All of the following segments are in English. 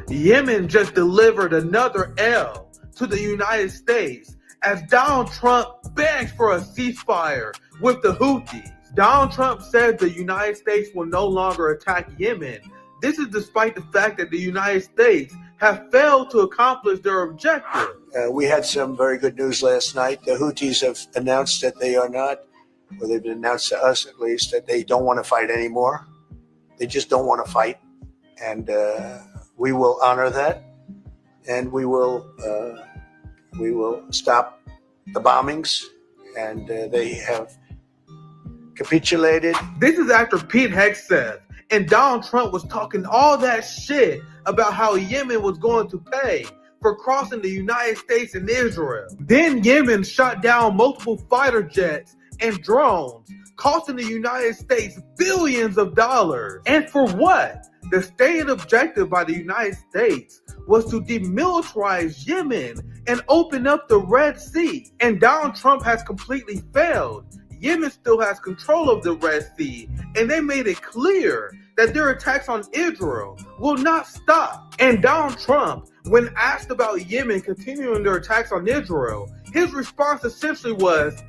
Yemen just delivered another L to the United States as Donald Trump begs for a ceasefire with the Houthis. Donald Trump said the United States will no longer attack Yemen. This is despite the fact that the United States have failed to accomplish their objective. We had some very good news last night. The Houthis have announced that they are not, or they've announced to us at least, that they don't want to fight anymore. They just don't want to fight. And we will honor that. And we will stop the bombings. And they have capitulated. This is after Pete Hegseth and Donald Trump was talking all that shit about how Yemen was going to pay for crossing the United States and Israel. Then Yemen shot down multiple fighter jets and drones, costing the United States billions of dollars. And for what? The stated objective by the United States was to demilitarize Yemen and open up the Red Sea. And Donald Trump has completely failed. Yemen still has control of the Red Sea, and they made it clear that their attacks on Israel will not stop. And Donald Trump, when asked about Yemen continuing their attacks on Israel, his response essentially was,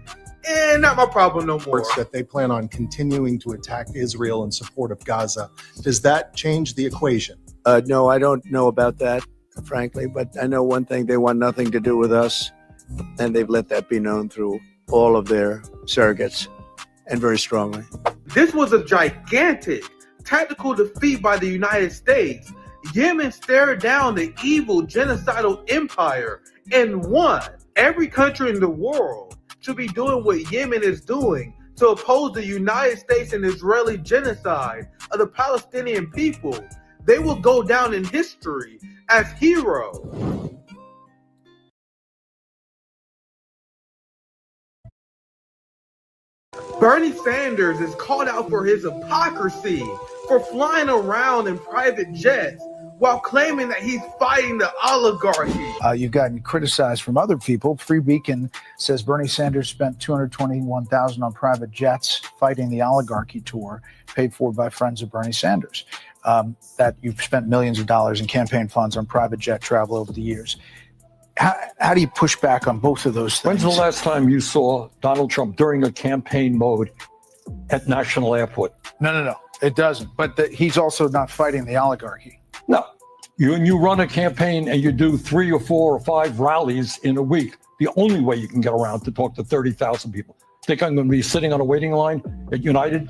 not my problem no more. That they plan on continuing to attack Israel in support of Gaza. Does that change the equation? No, I don't know about that, frankly, but I know one thing: they want nothing to do with us, and they've let that be known through all of their surrogates, and very strongly. This was a gigantic tactical defeat by the United States. Yemen stared down the evil genocidal empire and won. Every country in the world should be doing what Yemen is doing to oppose the United States and Israeli genocide of the Palestinian people. They will go down in history as heroes. Bernie Sanders is called out for his hypocrisy for flying around in private jets while claiming that he's fighting the oligarchy. You've gotten criticized from other people. Free Beacon says Bernie Sanders spent $221,000 on private jets fighting the oligarchy tour, paid for by friends of Bernie Sanders. That you've spent millions of dollars in campaign funds on private jet travel over the years. How do you push back on both of those things? When's the last time you saw Donald Trump during a campaign mode at National Airport? No, it doesn't. But he's also not fighting the oligarchy. No. You run a campaign and you do 3 or 4 or 5 rallies in a week. The only way you can get around to talk to 30,000 people. Think I'm going to be sitting on a waiting line at United,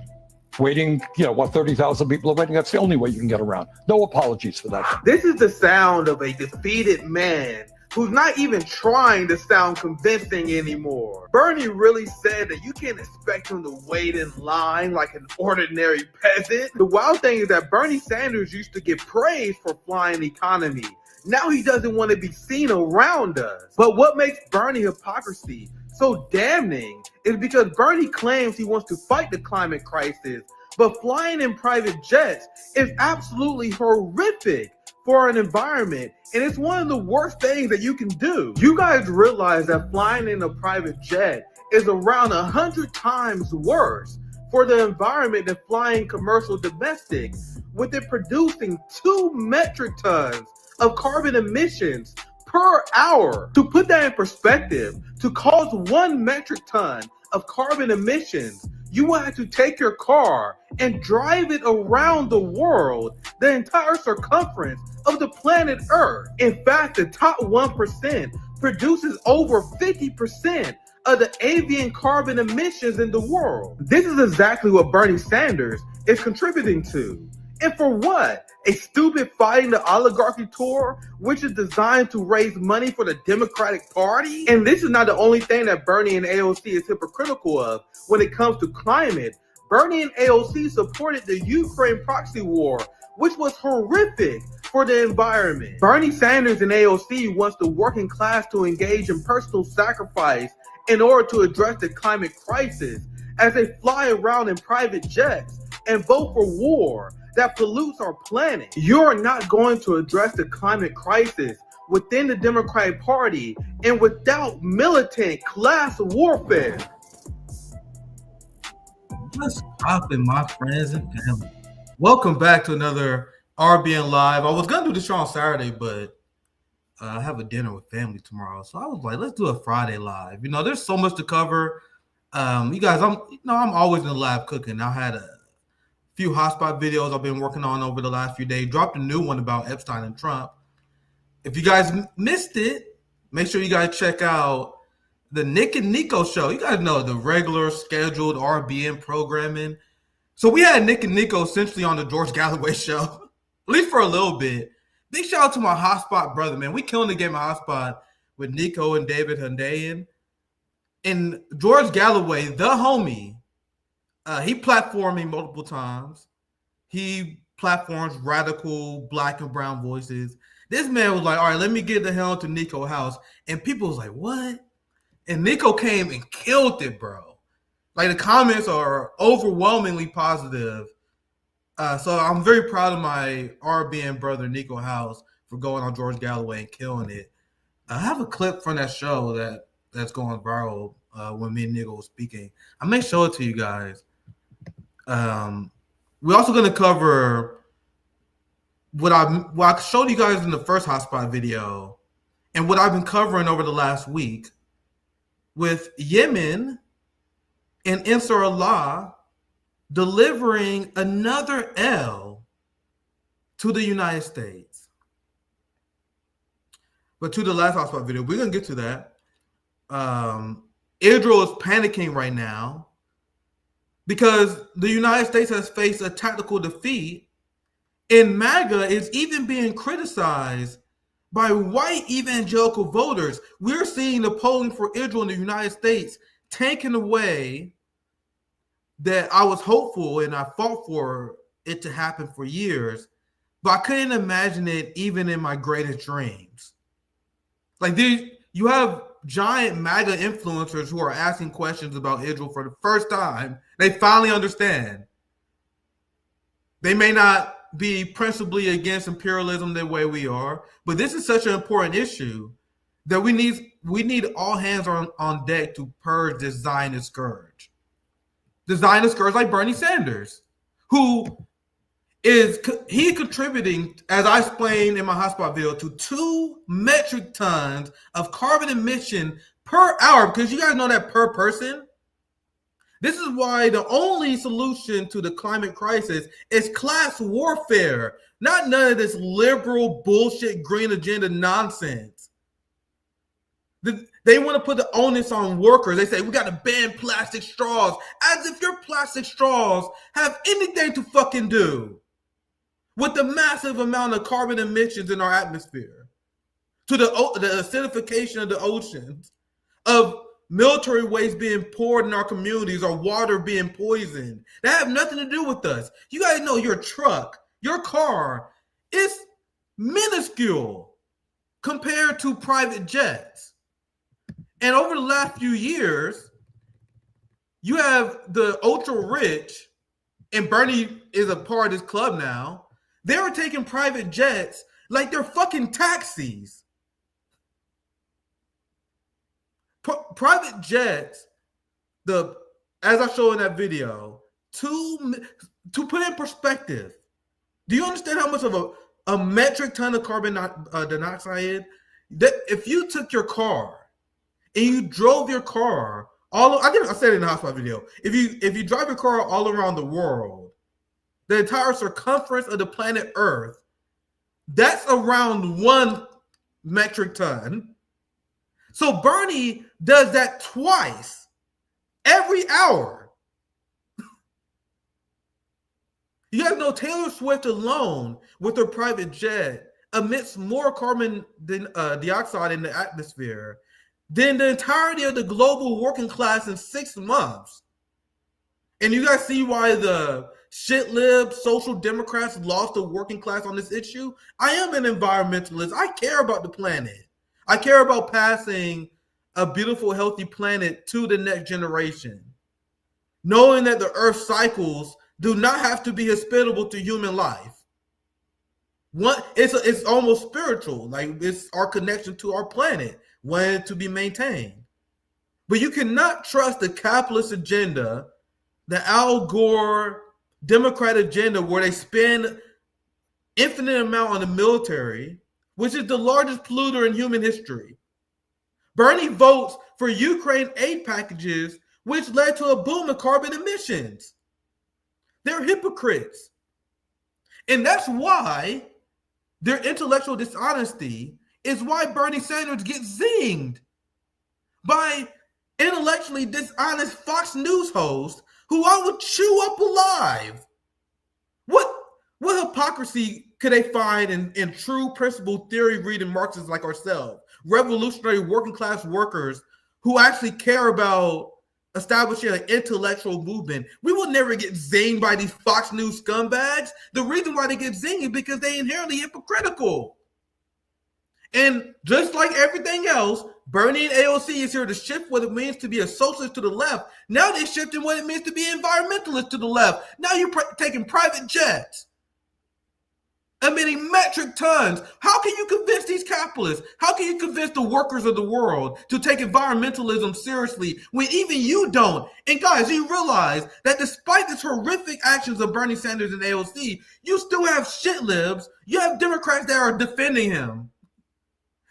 waiting, 30,000 people are waiting? That's the only way you can get around. No apologies for that. This is the sound of a defeated man who's not even trying to sound convincing anymore. Bernie really said that you can't expect him to wait in line like an ordinary peasant. The wild thing is that Bernie Sanders used to get praised for flying economy. Now he doesn't want to be seen around us. But what makes Bernie hypocrisy so damning is because Bernie claims he wants to fight the climate crisis, but flying in private jets is absolutely horrific for an environment, and it's one of the worst things that you can do. You guys realize that flying in a private jet is around 100 times worse for the environment than flying commercial domestic, with it producing 2 metric tons of carbon emissions per hour. To put that in perspective, to cause 1 metric ton of carbon emissions, you will have to take your car and drive it around the world, the entire circumference of the planet Earth. In fact, the top 1% produces over 50% of the avian carbon emissions in the world. This is exactly what Bernie Sanders is contributing to. And for what? A stupid fighting the oligarchy tour, which is designed to raise money for the Democratic Party? And this is not the only thing that Bernie and AOC is hypocritical of when it comes to climate. Bernie and AOC supported the Ukraine proxy war, which was horrific for the environment. Bernie Sanders and AOC wants the working class to engage in personal sacrifice in order to address the climate crisis as they fly around in private jets and vote for war that pollutes our planet. You're not going to address the climate crisis within the Democratic Party and without militant class warfare. What's poppin', my friends and family? Welcome back to another RBN Live. I was going to do the show on Saturday, but I have a dinner with family tomorrow. So I was like, let's do a Friday Live. You know, there's so much to cover. You guys, I'm always in the lab cooking. I had a few hotspot videos I've been working on over the last few days. Dropped a new one about Epstein and Trump. If you guys missed it, make sure you guys check out the Nick and Nico show. You guys know the regular scheduled RBN programming. So we had Nick and Nico essentially on the George Galloway show, at least for a little bit. Big shout out to my hotspot brother, man. We killing the game of hotspot with Nico and David Hundayan. And George Galloway, the homie, he platformed me multiple times. He platforms radical black and brown voices. This man was like, all right, let me get the hell to Nico's house. And people was like, what? And Nico came and killed it, bro. Like, the comments are overwhelmingly positive. So I'm very proud of my RBN brother, Nico House, for going on George Galloway and killing it. I have a clip from that show that's going viral when me and Nico was speaking. I may show it to you guys. We're also going to cover what I showed you guys in the first hotspot video and what I've been covering over the last week with Yemen and Ansar Allah delivering another L to the United States. But to the last hotspot video, we're going to get to that. Israel is panicking right now because the United States has faced a tactical defeat, and MAGA is even being criticized by white evangelical voters. We're seeing the polling for Israel in the United States taken away that I was hopeful and I fought for it to happen for years, but I couldn't imagine it even in my greatest dreams. Like, you have giant MAGA influencers who are asking questions about Israel for the first time. They finally understand. They may not be principally against imperialism the way we are, but this is such an important issue that we need all hands on deck to purge this Zionist scourge. The Zionist scourge, like Bernie Sanders, who is contributing, as I explained in my hotspot video, to 2 metric tons of carbon emission per hour, because you guys know that per person. This is why the only solution to the climate crisis is class warfare, not none of this liberal bullshit green agenda nonsense. They want to put the onus on workers. They say, we got to ban plastic straws, as if your plastic straws have anything to fucking do with the massive amount of carbon emissions in our atmosphere, to the acidification of the oceans, of military waste being poured in our communities, or water being poisoned. That have nothing to do with us. You guys know your truck, your car, is minuscule compared to private jets. And over the last few years, you have the ultra rich, and Bernie is a part of this club now. They were taking private jets like they're fucking taxis. Private jets, as I showed in that video, to put in perspective, do you understand how much of a metric ton of carbon dioxide? That if you took your car and you drove your car I said it in the hotspot video. If you drive your car all around the world, the entire circumference of the planet Earth, that's around 1 metric ton. So Bernie does that twice every hour. You guys know Taylor Swift alone with her private jet emits more carbon dioxide in the atmosphere than the entirety of the global working class in 6 months. And you guys see why the shit-lived social democrats lost the working class on this issue? I am an environmentalist. I care about the planet. I care about passing a beautiful, healthy planet to the next generation. Knowing that the Earth's cycles do not have to be hospitable to human life. It's almost spiritual. Like, it's our connection to our planet, wanted to be maintained. But you cannot trust the capitalist agenda, the Al Gore Democrat agenda, where they spend infinite amount on the military, which is the largest polluter in human history. Bernie votes for Ukraine aid packages, which led to a boom in carbon emissions. They're hypocrites. And that's why their intellectual dishonesty is why Bernie Sanders gets zinged by intellectually dishonest Fox News hosts who I would chew up alive. What hypocrisy could they find in true principle theory reading Marxists like ourselves, revolutionary working class workers who actually care about establishing an intellectual movement? We will never get zinged by these Fox News scumbags. The reason why they get zinged is because they inherently hypocritical. And just like everything else, Bernie and AOC is here to shift what it means to be a socialist to the left. Now they're shifting what it means to be environmentalist to the left. Now you're taking private jets, emitting metric tons. How can you convince these capitalists? How can you convince the workers of the world to take environmentalism seriously when even you don't? And guys, you realize that despite this horrific actions of Bernie Sanders and AOC, you still have shit libs. You have Democrats that are defending him.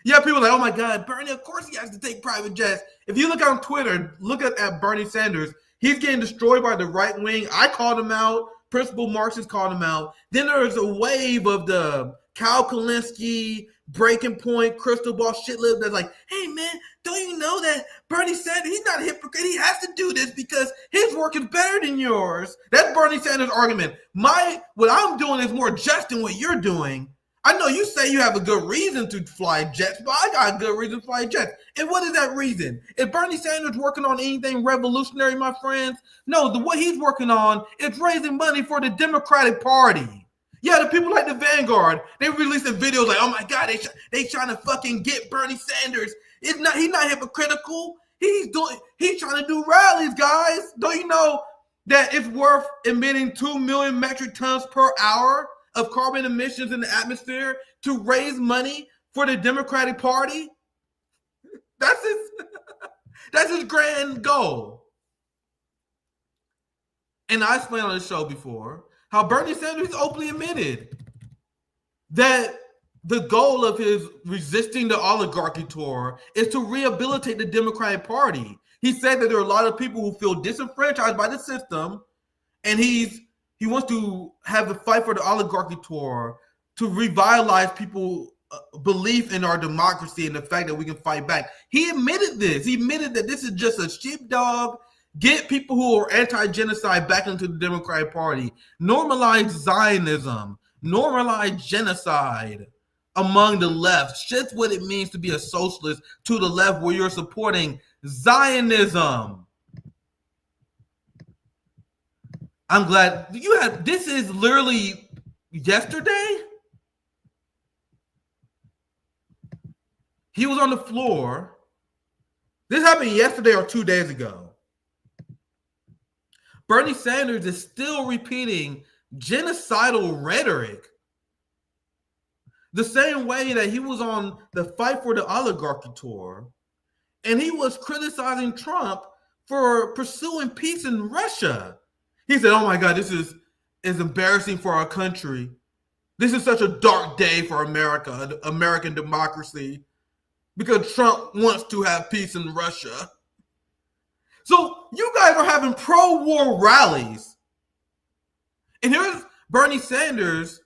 You have people like, oh my God, Bernie, of course he has to take private jets. If you look on Twitter, look at Bernie Sanders, he's getting destroyed by the right wing. I called him out. Principal Marxists called him out. Then there's a wave of the Kyle Kalinske, Breaking Point, Crystal Ball shit lib that's like, hey man, don't you know that Bernie Sanders, he's not a hypocrite. He has to do this because his work is better than yours. That's Bernie Sanders' argument. What I'm doing is more just than what you're doing. I know you say you have a good reason to fly jets, but I got a good reason to fly jets. And what is that reason? Is Bernie Sanders working on anything revolutionary, my friends? No, what he's working on is raising money for the Democratic Party. Yeah, the people like the Vanguard, they releasing videos like, oh my God, they trying to fucking get Bernie Sanders. He's not hypocritical. He's trying to do rallies, guys. Don't you know that it's worth emitting 2 million metric tons per hour of carbon emissions in the atmosphere to raise money for the Democratic Party? That's his grand goal. And I explained on the show before how Bernie Sanders openly admitted that the goal of his resisting the oligarchy tour is to rehabilitate the Democratic Party. He said that there are a lot of people who feel disenfranchised by the system, and he wants to have the fight for the oligarchy tour to revitalize people's belief in our democracy and the fact that we can fight back. He admitted this. He admitted that this is just a sheepdog. Get people who are anti-genocide back into the Democratic Party. Normalize Zionism. Normalize genocide among the left. Just what it means to be a socialist to the left, where you're supporting Zionism. I'm glad this is literally yesterday. He was on the floor. This happened yesterday or 2 days ago. Bernie Sanders is still repeating genocidal rhetoric the same way that he was on the Fight for the Oligarchy tour, and he was criticizing Trump for pursuing peace in Russia. He said, oh my God, this is embarrassing for our country. This is such a dark day for America, American democracy, because Trump wants to have peace in Russia. So you guys are having pro-war rallies. And here's Bernie Sanders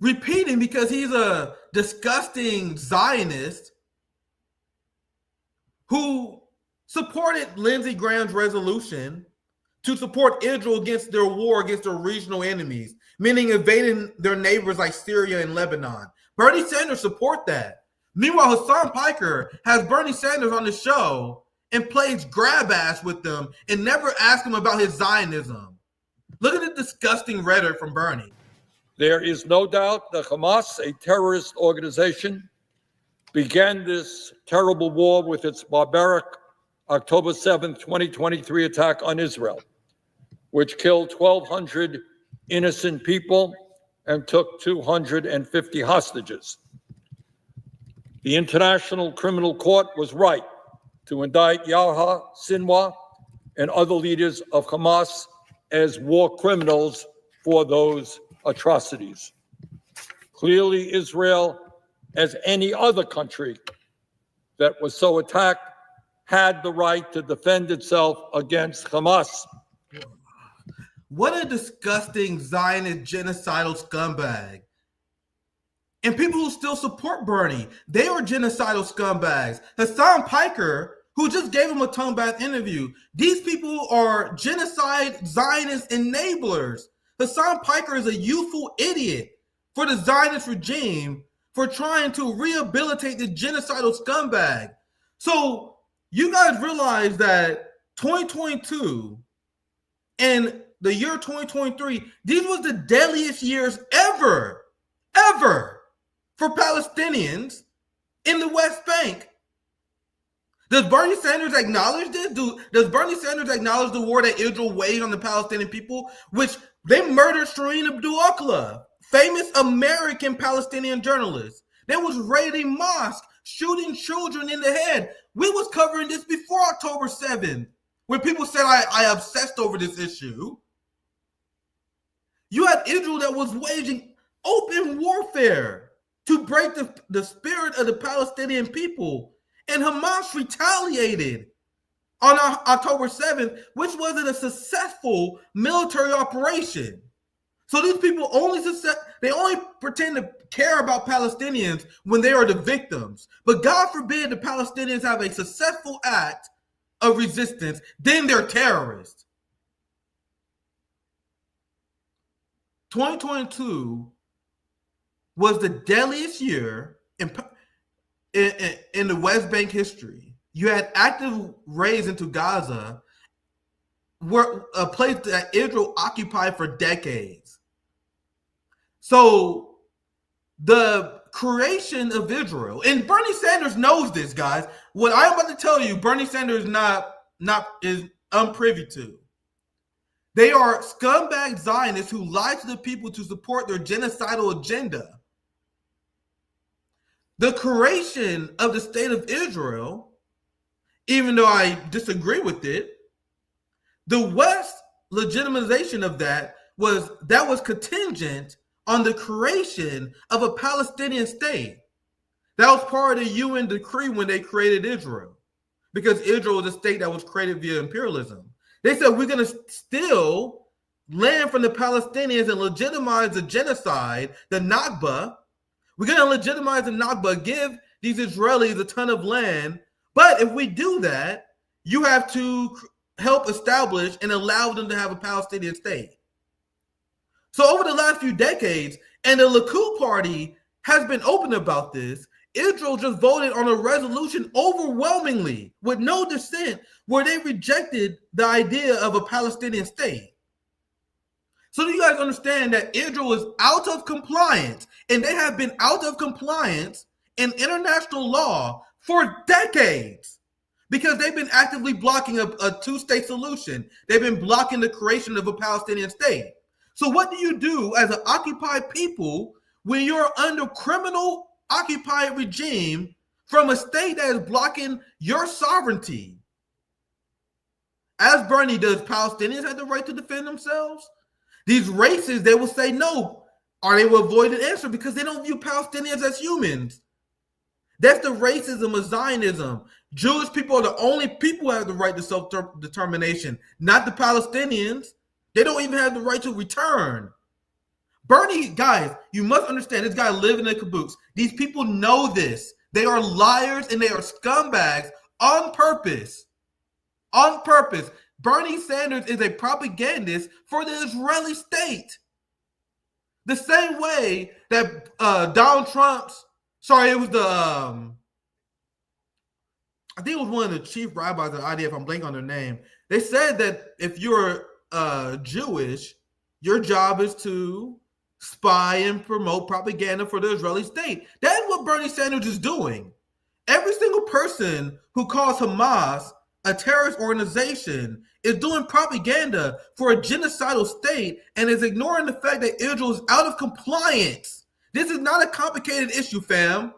repeating, because he's a disgusting Zionist who supported Lindsey Graham's resolution to support Israel against their war against their regional enemies, meaning invading their neighbors like Syria and Lebanon. Bernie Sanders support that. Meanwhile, Hassan Piker has Bernie Sanders on the show and plays grab ass with them and never asks him about his Zionism. Look at the disgusting rhetoric from Bernie. There is no doubt that Hamas, a terrorist organization, began this terrible war with its barbaric October 7th, 2023 attack on Israel, which killed 1,200 innocent people and took 250 hostages. The International Criminal Court was right to indict Yahya Sinwar and other leaders of Hamas as war criminals for those atrocities. Clearly, Israel, as any other country that was so attacked, had the right to defend itself against Hamas. What a disgusting Zionist genocidal scumbag. And people who still support Bernie, they are genocidal scumbags. Hassan Piker, who just gave him a tone bath interview, these people are genocide Zionist enablers. Hassan Piker is a youthful idiot for the Zionist regime for trying to rehabilitate the genocidal scumbag. So you guys realize that 2022 and the year 2023, these was the deadliest years ever for Palestinians in the West Bank. Does Bernie Sanders acknowledge this? Does Bernie Sanders acknowledge the war that Israel waged on the Palestinian people, which they murdered Shireen Abdul-Akleh, famous American Palestinian journalist? They was raiding mosques, shooting children in the head. We was covering this before October 7th, when people said I obsessed over this issue. You had Israel that was waging open warfare to break the spirit of the Palestinian people. And Hamas retaliated on October 7th, which wasn't a successful military operation. So these people only pretend to care about Palestinians when they are the victims. But God forbid the Palestinians have a successful act of resistance, then they're terrorists. 2022 was the deadliest year in the West Bank history. You had active raids into Gaza, were a place that Israel occupied for decades. So the creation of Israel, and Bernie Sanders knows this, guys. What I'm about to tell you, Bernie Sanders is unprivy to. They are scumbag Zionists who lie to the people to support their genocidal agenda. The creation of the state of Israel, even though I disagree with it, the West legitimization of that was contingent on the creation of a Palestinian state. That was part of the UN decree when they created Israel, because Israel was a state that was created via imperialism. They said, we're going to steal land from the Palestinians and legitimize the genocide, the Nakba. We're going to legitimize the Nakba, give these Israelis a ton of land. But if we do that, you have to help establish and allow them to have a Palestinian state. So over the last few decades, and the Likud party has been open about this, Israel just voted on a resolution overwhelmingly with no dissent where they rejected the idea of a Palestinian state. So do you guys understand that Israel is out of compliance, and they have been out of compliance in international law for decades because they've been actively blocking a two-state solution. They've been blocking the creation of a Palestinian state. So what do you do as an occupied people when you're under criminal occupied regime from a state that is blocking your sovereignty? As Bernie, does Palestinians have the right to defend themselves? These races, they will say no, or they will avoid an answer because they don't view Palestinians as humans. That's the racism of Zionism. Jewish people are the only people who have the right to self-determination, not the Palestinians. They don't even have the right to return. Bernie, guys, you must understand, this guy living in a caboose. These people know this. They are liars and they are scumbags on purpose. On purpose. Bernie Sanders is a propagandist for the Israeli state. The same way that Donald Trump's, it was I think it was one of the chief rabbis of IDF, I'm blanking on their name. They said that if you're Jewish, your job is to spy and promote propaganda for the Israeli state. That's what Bernie Sanders is doing. Every single person who calls Hamas a terrorist organization is doing propaganda for a genocidal state and is ignoring the fact that Israel is out of compliance. This is not a complicated issue, fam.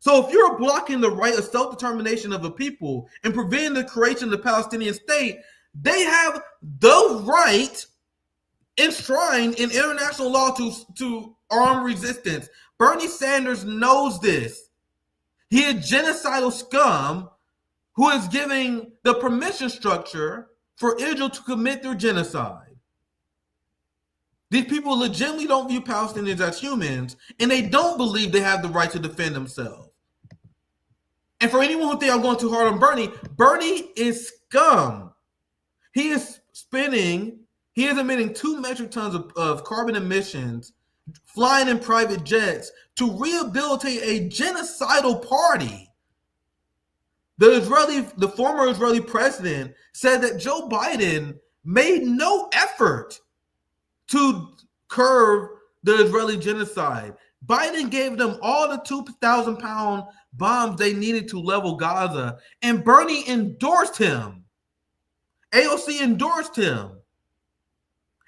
So if you're blocking the right of self-determination of a people and preventing the creation of the Palestinian state, they have the right enshrined in international law to arm resistance. Bernie Sanders knows this. He is genocidal scum who is giving the permission structure for Israel to commit their genocide. These people legitimately don't view Palestinians as humans, and they don't believe they have the right to defend themselves. And for anyone who thinks I'm going too hard on Bernie, Bernie is scum. He is emitting 2 metric tons of carbon emissions, flying in private jets to rehabilitate a genocidal party. The former Israeli president said that Joe Biden made no effort to curb the Israeli genocide. Biden gave them all the 2,000-pound bombs they needed to level Gaza, and Bernie endorsed him. AOC endorsed him.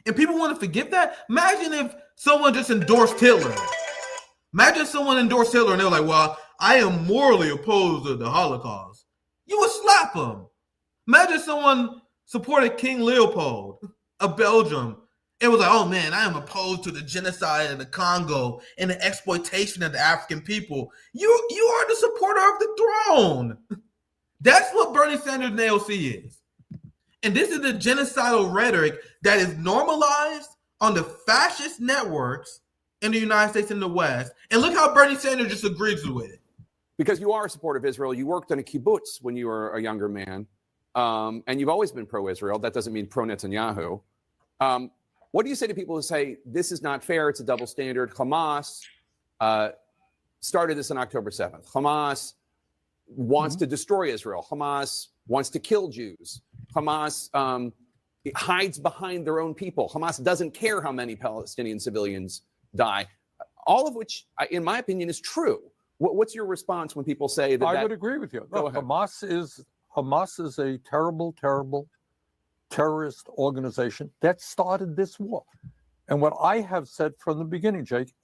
And people want to forget that? Imagine if someone just endorsed Hitler. Imagine someone endorsed Hitler and they're like, well, I am morally opposed to the Holocaust. You would slap them. Imagine someone supported King Leopold of Belgium and was like, oh man, I am opposed to the genocide in the Congo and the exploitation of the African people. You are the supporter of the throne. That's what Bernie Sanders and AOC is. And this is the genocidal rhetoric that is normalized on the fascist networks in the United States and the West. And look how Bernie Sanders just agrees with it. Because you are a supporter of Israel. You worked on a kibbutz when you were a younger man. And you've always been pro-Israel. That doesn't mean pro-Netanyahu. What do you say to people who say, this is not fair, it's a double standard? Hamas started this on October 7th. Hamas wants to destroy Israel. Hamas wants to kill Jews. Hamas hides behind their own people. Hamas doesn't care how many Palestinian civilians die. All of which, in my opinion, is true. What's your response when people say that? I would agree with you. Look, Hamas is a terrible, terrible terrorist organization that started this war. And what I have said from the beginning, Jake,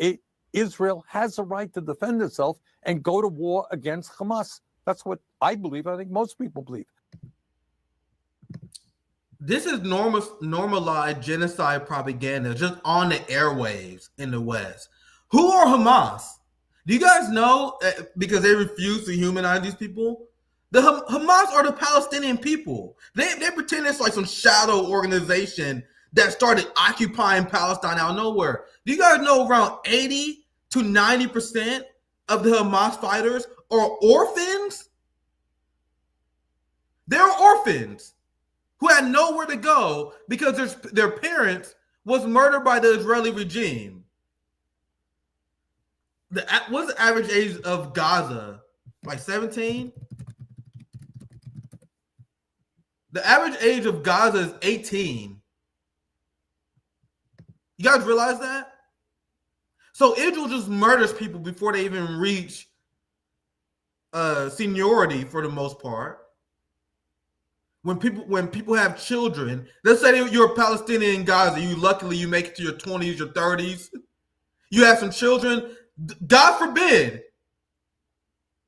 Israel has a right to defend itself and go to war against Hamas. That's what I believe. I think most people believe. This is normalized genocide propaganda just on the airwaves in the West. Who are Hamas? Do you guys know, because they refuse to humanize these people? The Hamas are the Palestinian people. They pretend it's like some shadow organization that started occupying Palestine out of nowhere. Do you guys know around 80 to 90% of the Hamas fighters are orphans? They're orphans who had nowhere to go because their parents was murdered by the Israeli regime. What's the average age of Gaza? Like 17? The average age of Gaza is 18. You guys realize that? So Israel just murders people before they even reach seniority for the most part. When people have children, let's say you're a Palestinian in Gaza, luckily you make it to your 20s, your 30s. You have some children. God forbid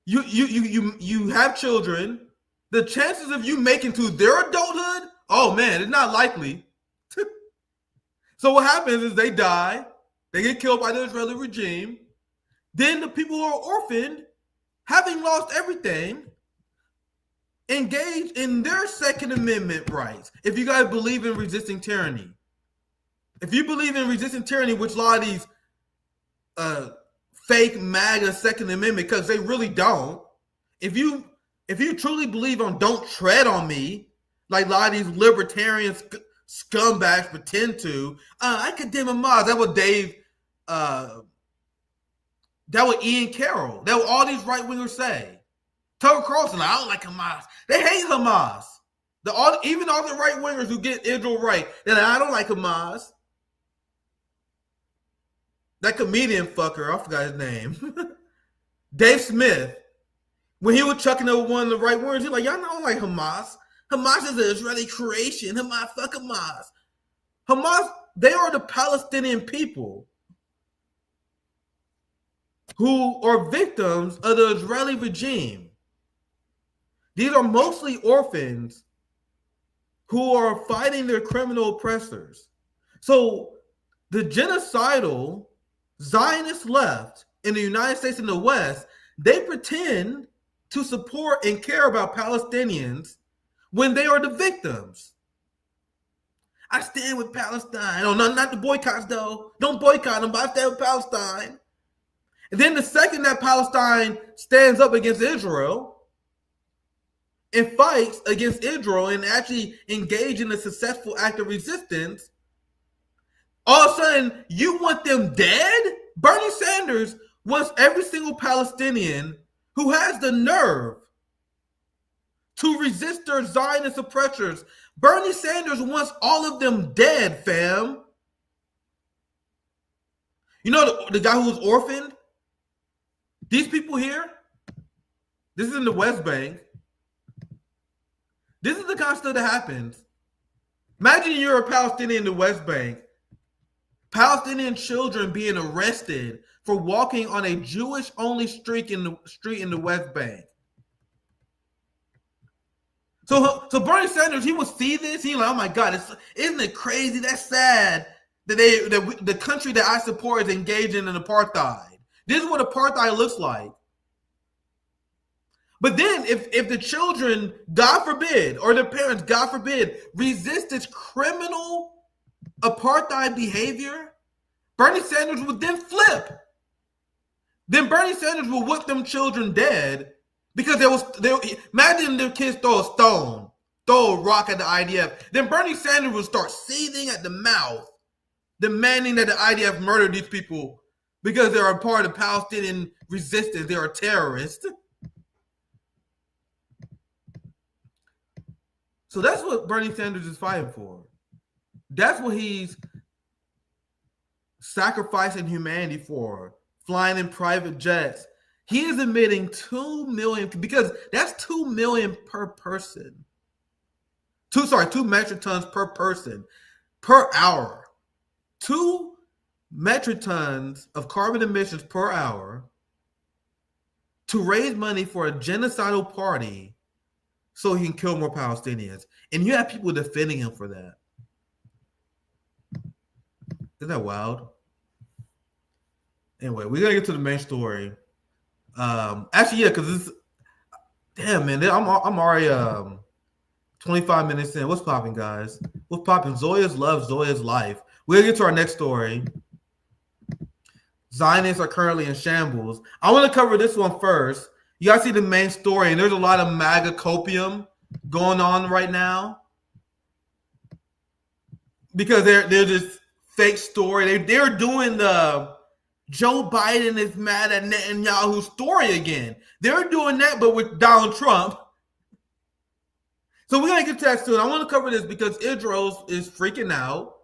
you have children. The chances of you making to their adulthood, oh man, it's not likely. So what happens is they die, they get killed by the Israeli regime. Then the people who are orphaned, having lost everything, engage in their Second Amendment rights. If you guys believe in resisting tyranny. If you believe in resisting tyranny, which a lot of these fake MAGA Second Amendment, because they really don't. If you truly believe on don't tread on me, like a lot of these libertarian scumbags pretend to, I condemn Hamas. That was Dave, that was Ian Carroll. That what all these right-wingers say. Tucker Carlson, I don't like Hamas. They hate Hamas. Even all the right-wingers who get Israel right, they're like, I don't like Hamas. That comedian fucker, I forgot his name. Dave Smith, when he was chucking over one of the right words, he's like, y'all don't like Hamas. Hamas is an Israeli creation. Hamas, fuck Hamas. Hamas, they are the Palestinian people who are victims of the Israeli regime. These are mostly orphans who are fighting their criminal oppressors. So the genocidal Zionist left in the United States and the West, they pretend to support and care about Palestinians when they are the victims. I stand with Palestine. Oh, no, not the boycotts, though. Don't boycott them, but I stand with Palestine. And then the second that Palestine stands up against Israel and fights against Israel and actually engage in a successful act of resistance, all of a sudden you want them dead? Bernie Sanders wants every single Palestinian who has the nerve to resist their Zionist oppressors. Bernie Sanders wants all of them dead, fam. You know the guy who was orphaned? These people here, this is in the West Bank. This is the kind of stuff that happens. Imagine you're a Palestinian in the West Bank. Palestinian children being arrested for walking on a Jewish-only street in the West Bank. So Bernie Sanders, he will see this. He's like, oh my God, isn't it crazy? That's sad that the country that I support is engaging in apartheid. This is what apartheid looks like. But then if the children, God forbid, or the parents, God forbid, resist this criminal apartheid behavior, Bernie Sanders would then flip. Then Bernie Sanders will whip them children dead because imagine the kids throw a stone, throw a rock at the IDF. Then Bernie Sanders will start seething at the mouth, demanding that the IDF murder these people because they're a part of Palestinian resistance. They are terrorists. So that's what Bernie Sanders is fighting for. That's what he's sacrificing humanity for, flying in private jets. He is emitting 2 million, because that's 2 million per person. 2 metric tons per person per hour. 2 metric tons of carbon emissions per hour to raise money for a genocidal party so he can kill more Palestinians. And you have people defending him for that. Isn't that wild? Anyway, we're gonna get to the main story. Actually, yeah, because this, damn man, I'm already 25 minutes in. What's popping, guys? What's popping? Zoya's love, Zoya's life. We'll get to our next story. Zionists are currently in shambles. I want to cover this one first. You guys see the main story, and there's a lot of MAGA copium going on right now because they're this fake story. They're doing the Joe Biden is mad at Netanyahu story again. They're doing that, but with Donald Trump. So we're going to get to that soon. I want to cover this because Israel is freaking out.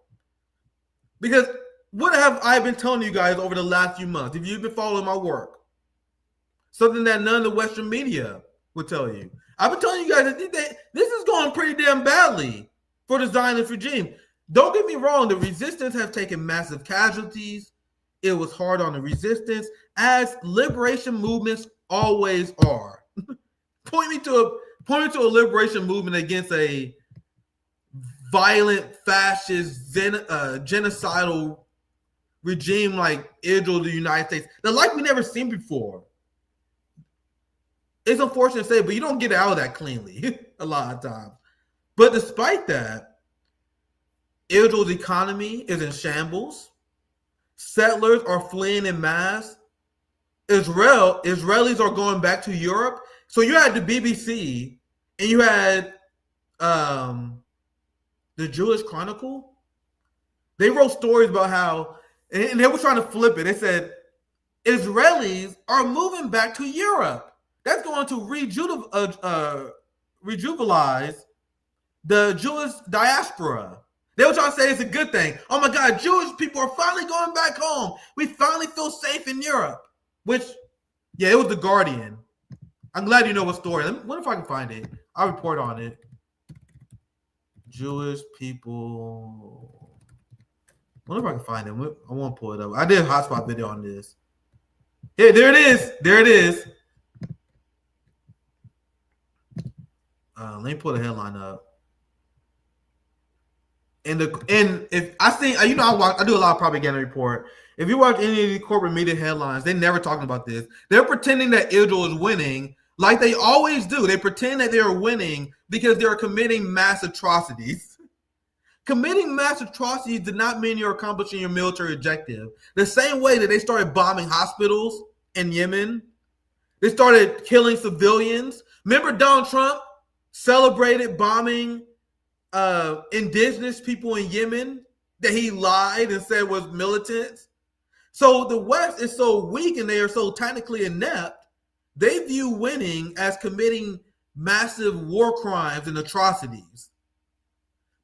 Because what have I been telling you guys over the last few months? If you've been following my work, something that none of the Western media would tell you. I've been telling you guys that this is going pretty damn badly for the Zionist regime. Don't get me wrong. The resistance have taken massive casualties. It was hard on the resistance, as liberation movements always are. Point me to a liberation movement against a violent, fascist, genocidal regime like Israel, the United States. They're like we never seen before. It's unfortunate to say, but you don't get out of that cleanly a lot of times. But despite that, Israel's economy is in shambles. Settlers are fleeing in mass. Israelis are going back to Europe. So you had the BBC and you had the Jewish Chronicle. They wrote stories about how, and they were trying to flip it. They said Israelis are moving back to Europe. That's going to rejuvelize the Jewish diaspora. They were trying to say it's a good thing. Oh my God, Jewish people are finally going back home. We finally feel safe in Europe. Which, yeah, it was The Guardian. I'm glad you know what story. What if I can find it? I'll report on it. Jewish people. What if I can find it? I won't pull it up. I did a hotspot video on this. Yeah, there it is. There it is. Let me pull the headline up. And if I think, you know, I do a lot of propaganda report. If you watch any of these corporate media headlines, they never talking about this. They're pretending that Israel is winning, like they always do. They pretend that they are winning because they are committing mass atrocities. Committing mass atrocities did not mean you're accomplishing your military objective. The same way that they started bombing hospitals in Yemen, they started killing civilians. Remember Donald Trump celebrated bombing indigenous people in Yemen that he lied and said was militants? So the West is so weak and they are so technically inept, they view winning as committing massive war crimes and atrocities.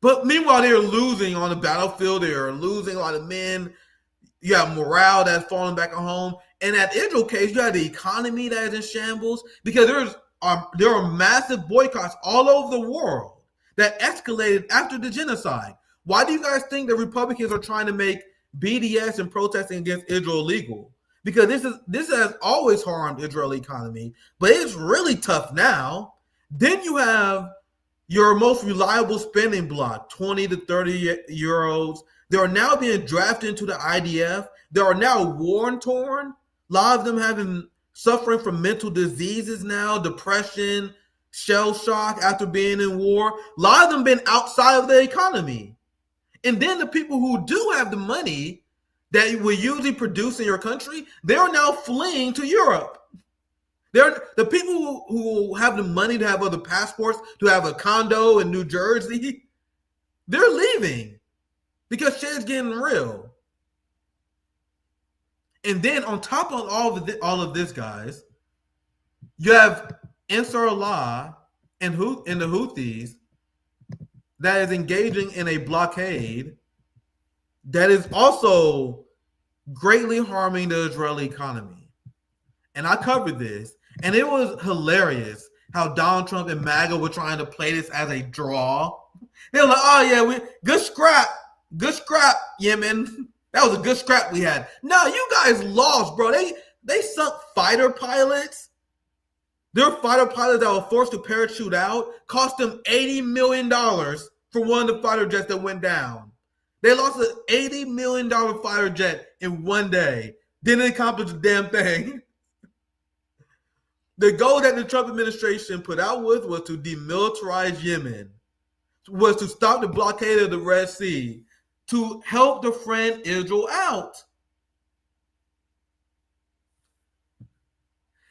But meanwhile, they're losing on the battlefield. They are losing a lot of men. You have morale that's falling back at home. And at Israel case, you have the economy that is in shambles because there are massive boycotts all over the world that escalated after the genocide. Why do you guys think the Republicans are trying to make BDS and protesting against Israel illegal? Because this has always harmed Israeli economy, but it's really tough now. Then you have your most reliable spending block, 20 to 30 euros. They are now being drafted into the IDF. They are now war-torn. A lot of them suffering from mental diseases now, depression, shell shock after being in war. A lot of them been outside of the economy. And then the people who do have the money that you will usually produce in your country, they are now fleeing to Europe. They're the people who have the money to have other passports, to have a condo in New Jersey, they're leaving because shit's getting real. And then on top of all of this, guys, you have Ansar Allah and the Houthis that is engaging in a blockade that is also greatly harming the Israeli economy. And I covered this, and it was hilarious how Donald Trump and MAGA were trying to play this as a draw. They were like, oh yeah, good scrap, Yemen. That was a good scrap we had. No, you guys lost, bro. They sunk fighter pilots. Their fighter pilots that were forced to parachute out cost them $80 million for one of the fighter jets that went down. They lost an $80 million fighter jet in one day. Didn't accomplish a damn thing. The goal that the Trump administration put out with was to demilitarize Yemen, was to stop the blockade of the Red Sea, to help the friend Israel out.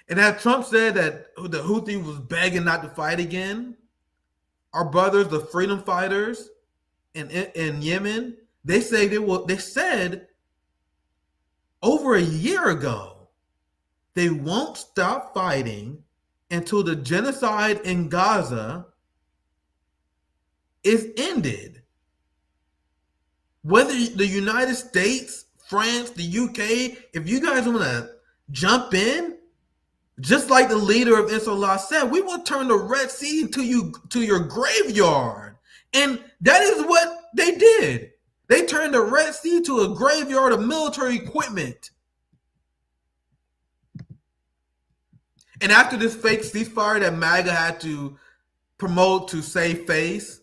And as Trump said that the Houthi was begging not to fight again, our brothers, the freedom fighters in Yemen, they said over a year ago, they won't stop fighting until the genocide in Gaza is ended. Whether the United States, France, the UK, if you guys want to jump in, just like the leader of Ansarullah said, we will turn the Red Sea to your graveyard. And that is what they did. They turned the Red Sea to a graveyard of military equipment. And after this fake ceasefire that MAGA had to promote to save face,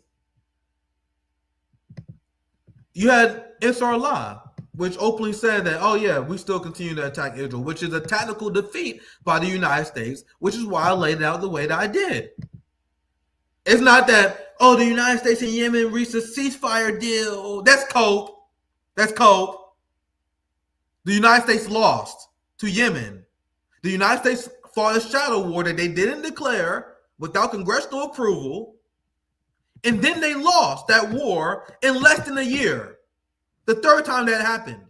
you had Ansarullah, which openly said that, oh yeah, we still continue to attack Israel, which is a tactical defeat by the United States, which is why I laid it out the way that I did. It's not that, oh, the United States and Yemen reached a ceasefire deal. That's cope. That's cope. The United States lost to Yemen. The United States fought a shadow war that they didn't declare without congressional approval. And then they lost that war in less than a year. The third time that happened.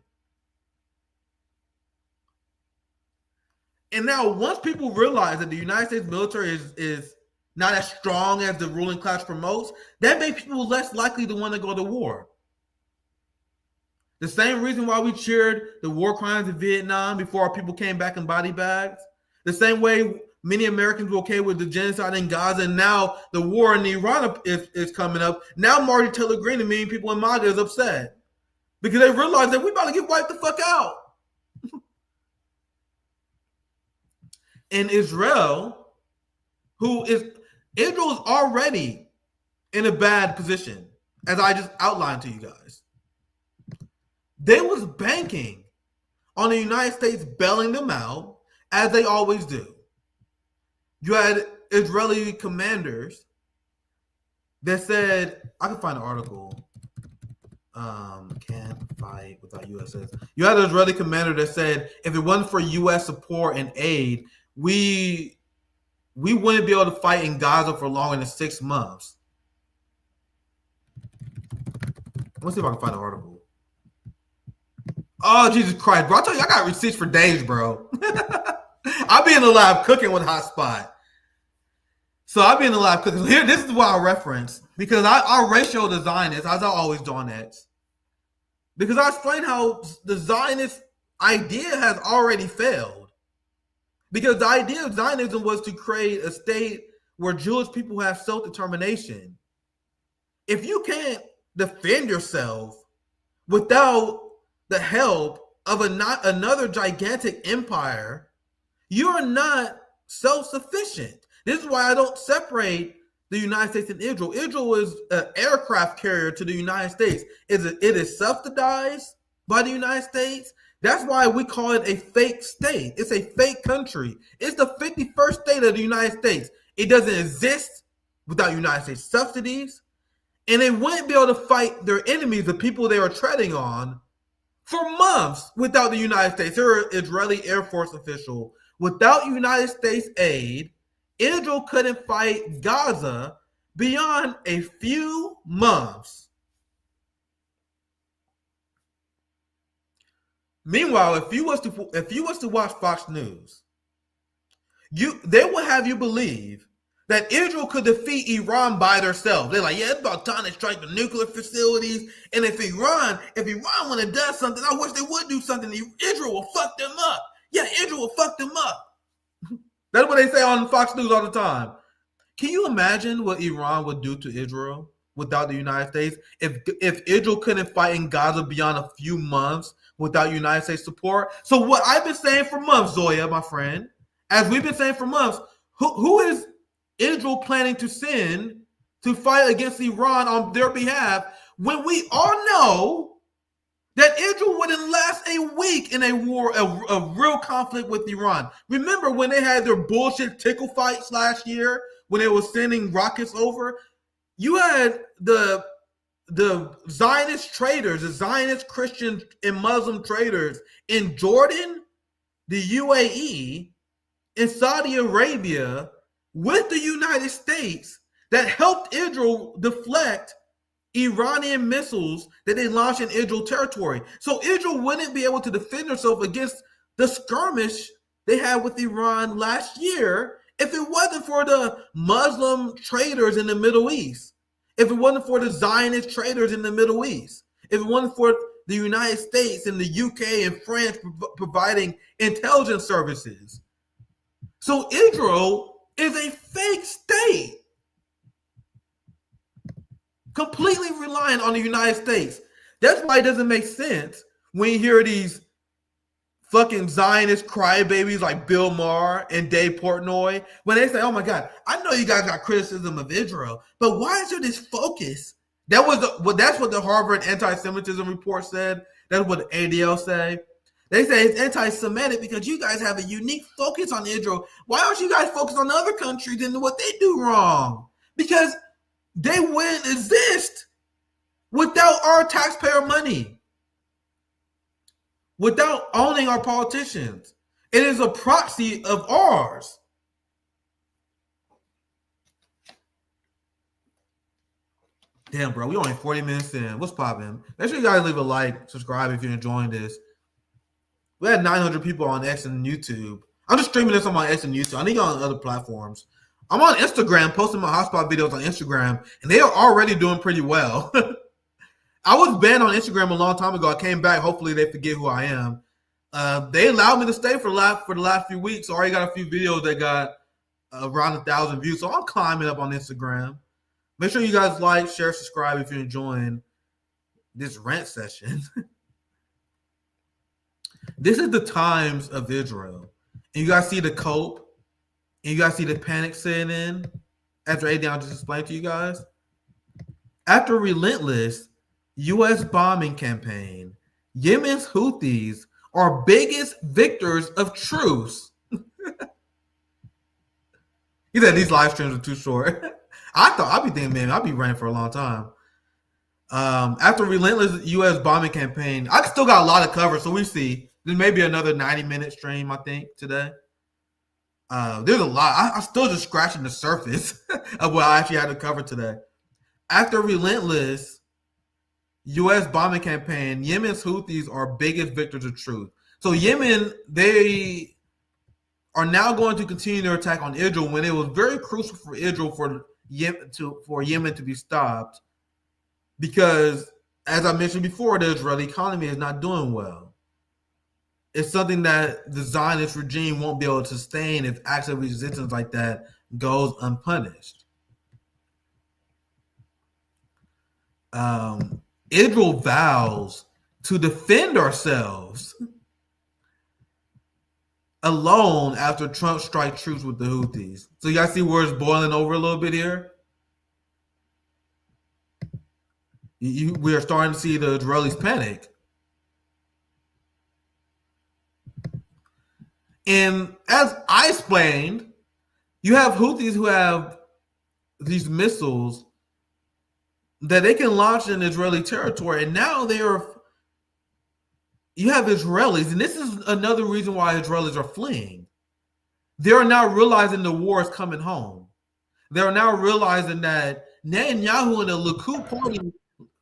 And now once people realize that the United States military is not as strong as the ruling class promotes, that makes people less likely to want to go to war. The same reason why we cheered the war crimes in Vietnam before our people came back in body bags. The same way many Americans were okay with the genocide in Gaza, and now the war in Iran is coming up. Now Marty Taylor Greene and many people in MAGA is upset because they realize that we about to get wiped the fuck out. And Israel is already in a bad position. as I just outlined to you guys. They was banking on the United States bailing them out, as they always do. You had Israeli commanders that said, I can find an article. Can't fight without USS. You had an Israeli commander that said, if it wasn't for U.S. support and aid, we wouldn't be able to fight in Gaza for longer than 6 months. Let's see if I can find an article. Oh, Jesus Christ, bro. I tell you, I got receipts for days, bro. I'll be in the lab cooking with Hotspot. So I'll be in the lab cooking. Here, this is what I reference. Because I ratio the Zionists, as I always do on X. Because I explain how the Zionist idea has already failed. Because the idea of Zionism was to create a state where Jewish people have self-determination. If you can't defend yourself without the help of another gigantic empire, you are not self-sufficient. This is why I don't separate the United States and Israel. Israel is an aircraft carrier to the United States. It is subsidized by the United States. That's why we call it a fake state. It's a fake country. It's the 51st state of the United States. It doesn't exist without United States subsidies. And they wouldn't be able to fight their enemies, the people they were treading on, for months without the United States. They're an Israeli Air Force official. Without United States aid, Israel couldn't fight Gaza beyond a few months. Meanwhile, if you was to watch Fox News, they would have you believe that Israel could defeat Iran by themselves. They're like, yeah, it's about time to strike the nuclear facilities. And if Iran want to do something, I wish they would do something. Israel will fuck them up. Yeah, Israel will fuck them up. That's what they say on Fox News all the time. Can you imagine what Iran would do to Israel without the United States? If Israel couldn't fight in Gaza beyond a few months without United States support? So what I've been saying for months, Zoya, my friend, as we've been saying for months, who is Israel planning to send to fight against Iran on their behalf when we all know that Israel wouldn't last a week in a war, a real conflict with Iran? Remember when they had their bullshit tickle fights last year when they were sending rockets over? You had the Zionist traders, the Zionist Christian and Muslim traders in Jordan, the UAE, in Saudi Arabia with the United States that helped Israel deflect Iranian missiles that they launched in Israel territory. So Israel wouldn't be able to defend herself against the skirmish they had with Iran last year if it wasn't for the Muslim traders in the Middle East, if it wasn't for the Zionist traders in the Middle East, if it wasn't for the United States and the UK and France providing intelligence services. So Israel is a fake state, completely reliant on the United States. That's why it doesn't make sense when you hear these fucking Zionist crybabies like Bill Maher and Dave Portnoy, when they say, oh my God, I know you guys got criticism of Israel, but why is there this focus? That's what the Harvard anti-Semitism report said. That's what the ADL say. They say it's anti-Semitic because you guys have a unique focus on Israel. Why don't you guys focus on other countries and what they do wrong? Because they wouldn't exist without our taxpayer money, without owning our politicians. It is a proxy of ours. Damn, bro, we only 40 minutes in. What's poppin'? Make sure you guys leave a like, subscribe if you're enjoying this. We had 900 people on X and YouTube. I'm just streaming this on my X and YouTube. I need you on other platforms. I'm on Instagram, posting my hotspot videos on Instagram, and they are already doing pretty well. I was banned on Instagram a long time ago. I came back. Hopefully they forget who I am. They allowed me to stay for the last few weeks. I already got a few videos that got around 1,000 views. So I'm climbing up on Instagram. Make sure you guys like, share, subscribe if you're enjoying this rant session. This is the times of Israel. And you guys see the cope. And you guys see the panic setting in after Adrian just explained to you guys. After a relentless U.S. bombing campaign, Yemen's Houthis are biggest victors of truce. He said these live streams are too short. I'd be thinking, man, I'll be running for a long time. After a relentless U.S. bombing campaign, I still got a lot of cover, so we see. There's maybe another 90-minute stream, I think, today. There's a lot. I'm still just scratching the surface of what I actually had to cover today. After a relentless U.S. bombing campaign, Yemen's Houthis are biggest victors of truth. So Yemen, they are now going to continue their attack on Israel when it was very crucial for Israel for Yemen to be stopped, because, as I mentioned before, the Israeli economy is not doing well. It's something that the Zionist regime won't be able to sustain if acts of resistance like that goes unpunished. Israel vows to defend ourselves alone after Trump strikes truce with the Houthis. So you guys see where it's boiling over a little bit here? We are starting to see the Israelis panic. And as I explained, you have Houthis who have these missiles that they can launch in Israeli territory, and now you have Israelis, and this is another reason why Israelis are fleeing. They are now realizing the war is coming home. They are now realizing that Netanyahu and the Likud party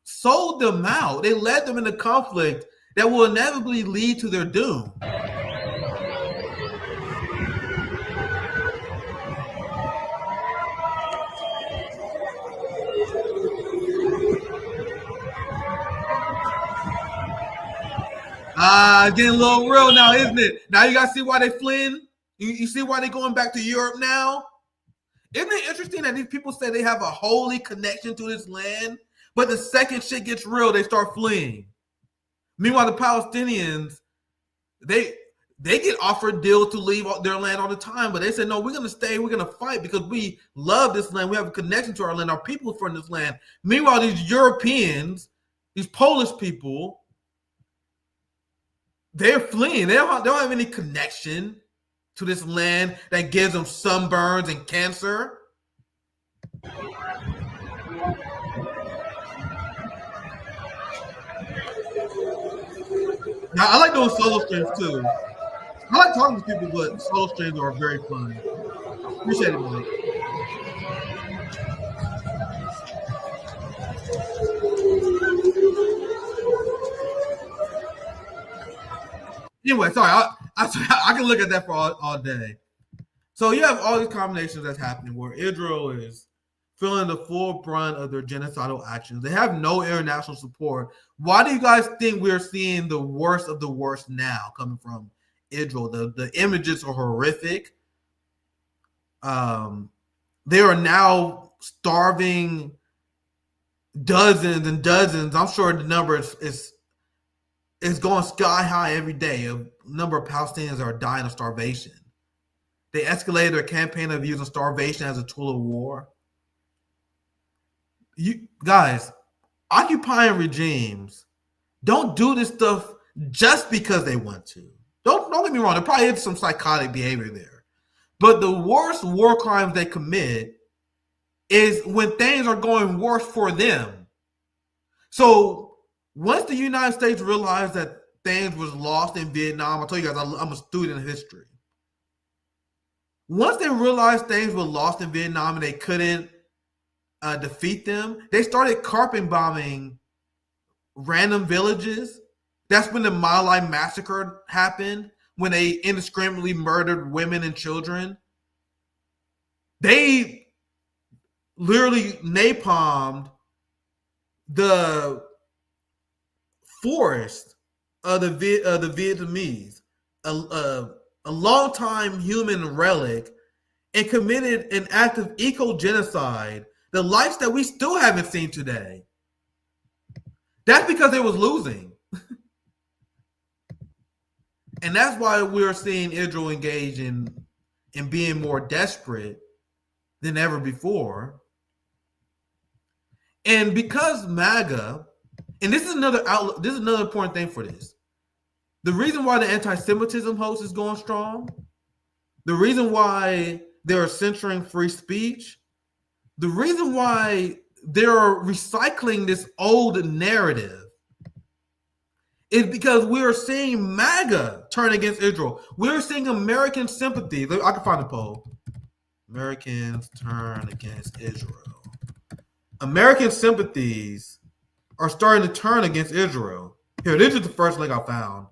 sold them out. They led them into conflict that will inevitably lead to their doom. Getting a little real now, isn't it? Now you guys see why they fleeing? You see why they're going back to Europe now? Isn't it interesting that these people say they have a holy connection to this land, but the second shit gets real, they start fleeing? Meanwhile, the Palestinians, they get offered deals to leave their land all the time, but they said, no, we're going to stay, we're going to fight because we love this land, we have a connection to our land, our people from this land. Meanwhile, these Europeans, these Polish people, they're fleeing. They don't have any connection to this land that gives them sunburns and cancer. Now, I like those solo streams too. I like talking to people, but solo streams are very fun. Appreciate it, Mike. Anyway, sorry, I can look at that for all day. So you have all these combinations that's happening where Israel is feeling the full brunt of their genocidal actions. They have no international support. Why do you guys think we're seeing the worst of the worst now coming from Israel? The images are horrific. They are now starving dozens and dozens. I'm sure the number is going sky high every day. A number of Palestinians are dying of starvation. They escalated their campaign of using starvation as a tool of war. You guys, occupying regimes don't do this stuff just because they want to. Don't get me wrong. There probably is some psychotic behavior there. But the worst war crimes they commit is when things are going worse for them. So once the United States realized that things was lost in Vietnam, I told you guys I'm a student of history. Once they realized things were lost in Vietnam and they couldn't defeat them, they started carpet bombing random villages. That's when the My Lai massacre happened, when they indiscriminately murdered women and children. They literally napalmed the forest of the Vietnamese, a long-time human relic, and committed an act of eco-genocide, the likes that we still haven't seen today. That's because they was losing. And that's why we're seeing Israel engage in being more desperate than ever before. And because MAGA, and this is another outlook, this is another important thing for this. The reason why the anti-Semitism hoax is going strong, the reason why they're censoring free speech, the reason why they're recycling this old narrative is because we are seeing MAGA turn against Israel. We're seeing American sympathy. I can find a poll. Americans turn against Israel. American sympathies are starting to turn against Israel. Here, this is the first link I found.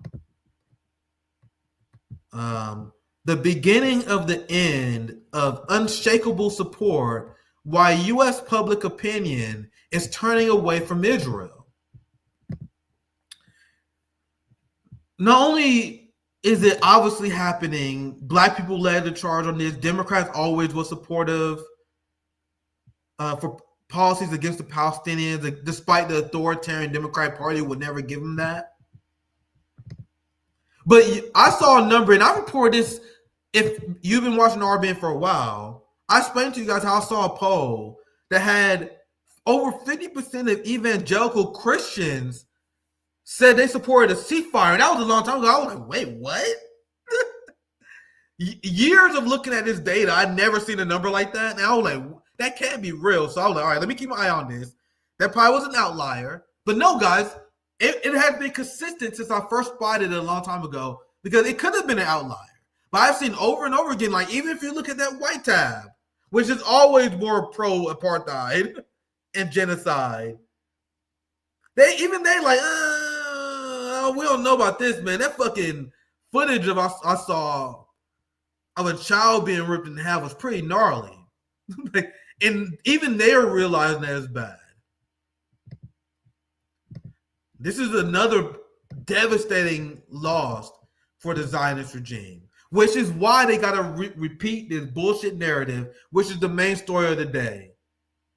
The beginning of the end of unshakable support why U.S. public opinion is turning away from Israel. Not only is it obviously happening, black people led the charge on this. Democrats always were supportive for policies against the Palestinians, despite the authoritarian Democratic Party would never give them that. But I saw a number, and I reported this. If you've been watching RBN for a while, I explained to you guys how I saw a poll that had over 50% of evangelical Christians said they supported a ceasefire. And that was a long time ago. I was like, wait, what? Years of looking at this data, I'd never seen a number like that. And I was like, that can't be real. So I was like, all right, let me keep my eye on this. That probably was an outlier. But no, guys, it has been consistent since I first spotted it a long time ago, because it could have been an outlier. But I've seen over and over again, like even if you look at that white tab, which is always more pro-apartheid and genocide, they like, we don't know about this, man. That fucking footage of I saw of a child being ripped in half was pretty gnarly. And even they're realizing that it's bad. This is another devastating loss for the Zionist regime, which is why they got to repeat this bullshit narrative, which is the main story of the day,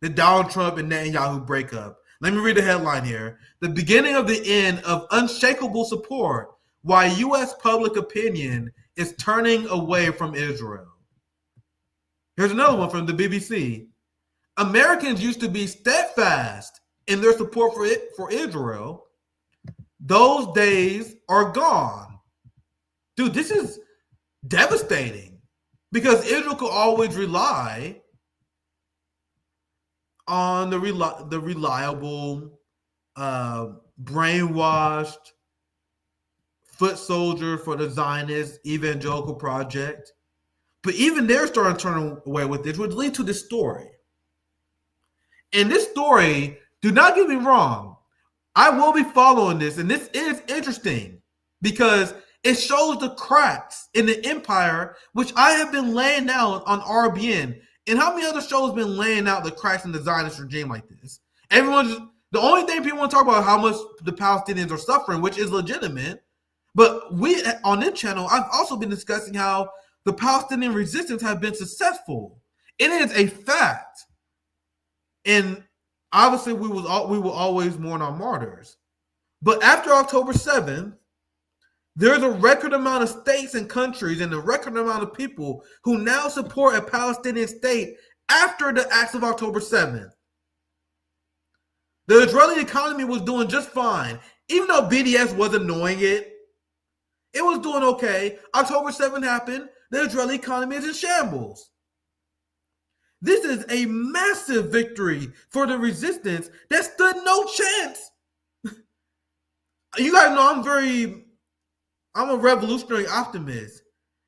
the Donald Trump and Netanyahu breakup. Let me read the headline here. The beginning of the end of unshakable support, why U.S. public opinion is turning away from Israel. Here's another one from the BBC. Americans used to be steadfast in their support for Israel. Those days are gone. Dude, this is devastating, because Israel could always rely on the reliable, brainwashed foot soldier for the Zionist evangelical project. But even they're starting to turn away with this, which leads to this story. And this story, do not get me wrong, I will be following this, and this is interesting because it shows the cracks in the empire, which I have been laying out on RBN. And how many other shows have been laying out the cracks in the Zionist regime like this? The only thing people want to talk about is how much the Palestinians are suffering, which is legitimate. But we, on this channel, I've also been discussing how the Palestinian resistance has been successful. It is a fact. And obviously, we will always mourn our martyrs. But after October 7th, there's a record amount of states and countries and a record amount of people who now support a Palestinian state after the acts of October 7th. The Israeli economy was doing just fine. Even though BDS was annoying it was doing okay. October 7th happened. The Israeli economy is in shambles. This is a massive victory for the resistance that stood no chance. You guys know I'm a revolutionary optimist.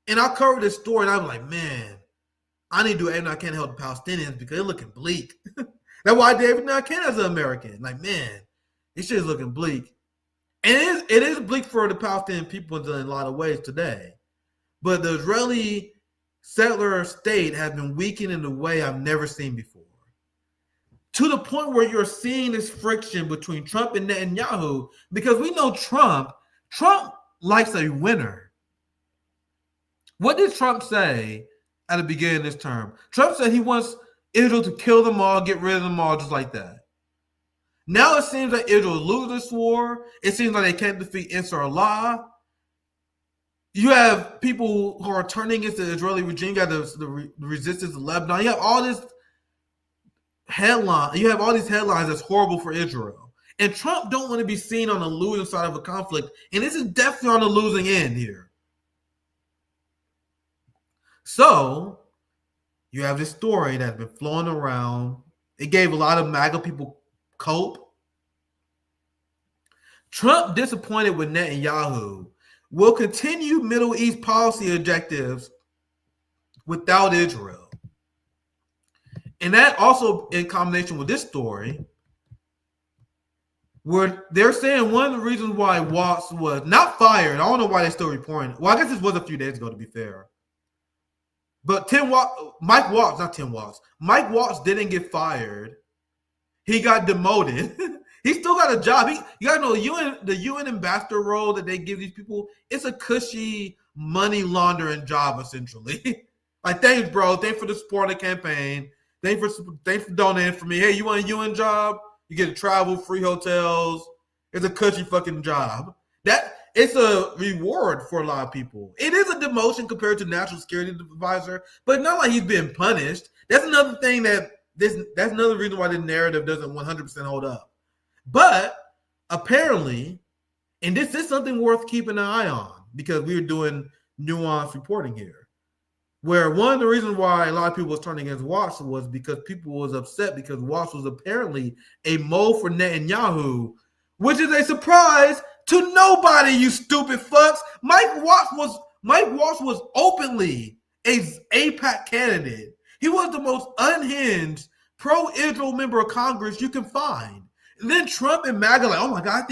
And I covered this story and I was like, man, I need to do everything I can to help the Palestinians because they're looking bleak. That's why I did everything I can as an American. Like, man, this shit is looking bleak. And it is bleak for the Palestinian people in a lot of ways today. But the Israeli settler state has been weakened in a way I've never seen before. To the point where you're seeing this friction between Trump and Netanyahu, because we know Trump likes a winner. What did Trump say at the beginning of this term? Trump said he wants Israel to kill them all, get rid of them all, just like that. Now it seems like Israel will lose this war. It seems like they can't defeat Ansar-Allah. You have people who are turning against the Israeli regime. You got the resistance of Lebanon. You have all this headline. You have all these headlines that's horrible for Israel, and Trump don't want to be seen on the losing side of a conflict, and this is definitely on the losing end here. So you have this story that's been flowing around. It gave a lot of MAGA people cope. Trump, disappointed with Netanyahu, will continue Middle East policy objectives without Israel. And that also, in combination with this story, where they're saying one of the reasons why Watts was not fired, I don't know why they're still reporting. Well, I guess this was a few days ago, to be fair. But Mike Watts didn't get fired. He got demoted. He still got a job. You gotta know the UN ambassador role that they give these people, it's a cushy money laundering job, essentially. Like, thanks, bro. Thanks for the support of the campaign. Thanks for donating for me. Hey, you want a UN job? You get to travel, free hotels. It's a cushy fucking job. It's a reward for a lot of people. It is a demotion compared to national security advisor, but not like he's being punished. That's another thing that's another reason why the narrative doesn't 100% hold up. But apparently, and this is something worth keeping an eye on because we're doing nuanced reporting here, where one of the reasons why a lot of people was turning against Watts was because people was upset because Watts was apparently a mole for Netanyahu, which is a surprise to nobody, you stupid fucks. Mike Watts was openly a AIPAC candidate. He was the most unhinged pro-Israel member of Congress you can find. And then Trump and MAGA like, oh my God,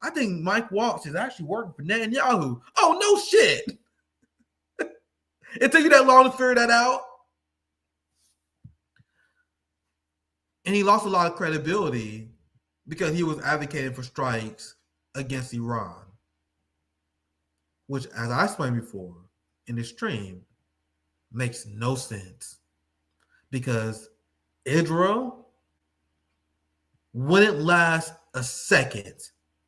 I think Mike Watts is actually working for Netanyahu. Oh, no shit. It took you that long to figure that out? And he lost a lot of credibility because he was advocating for strikes against Iran, which, as I explained before in this stream, makes no sense because Israel wouldn't last a second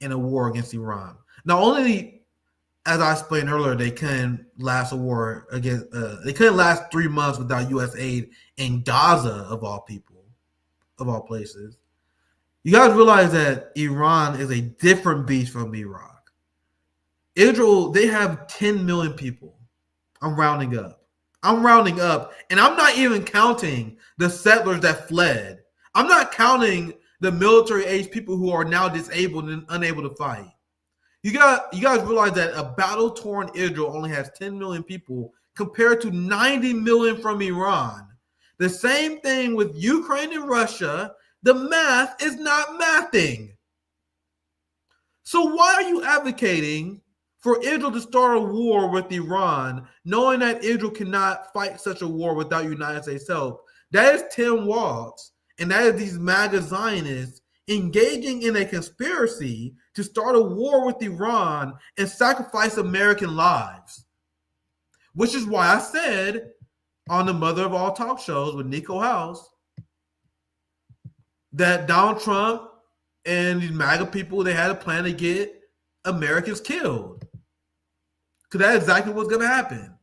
in a war against Iran. Not only, as I explained earlier, they couldn't last a war against. They couldn't last 3 months without U.S. aid in Gaza, of all people, of all places. You guys realize that Iran is a different beast from Iraq. Israel, they have 10 million people. I'm rounding up, and I'm not even counting the settlers that fled. I'm not counting the military-age people who are now disabled and unable to fight. You guys realize that a battle-torn Israel only has 10 million people compared to 90 million from Iran. The same thing with Ukraine and Russia. The math is not mathing. So why are you advocating for Israel to start a war with Iran, knowing that Israel cannot fight such a war without United States help? That is Tim Walz, and that is these MAGA Zionists engaging in a conspiracy to start a war with Iran and sacrifice American lives. Which is why I said on the Mother of All Talk shows with Nico House that Donald Trump and these MAGA people, they had a plan to get Americans killed. Because that's exactly what's going to happen.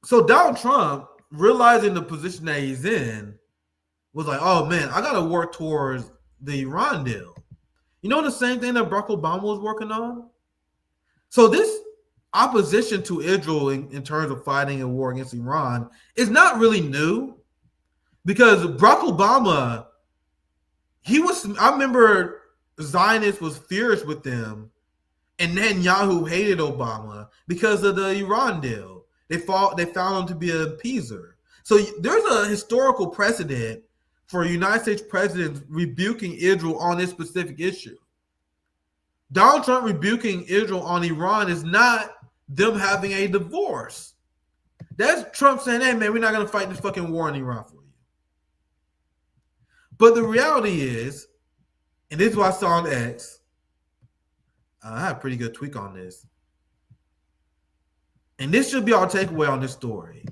So Donald Trump, realizing the position that he's in, was like, oh man, I got to work towards the Iran deal. You know the same thing that Barack Obama was working on? So this opposition to Israel in terms of fighting a war against Iran is not really new, because Barack Obama, I remember Zionists was furious with them, and Netanyahu hated Obama because of the Iran deal. They found him to be an appeaser. So there's a historical precedent for United States presidents rebuking Israel on this specific issue. Donald Trump rebuking Israel on Iran is not them having a divorce. That's Trump saying, hey man, we're not going to fight this fucking war in Iran for you. But the reality is, and this is what I saw on X, I had a pretty good tweak on this. And this should be our takeaway on this story.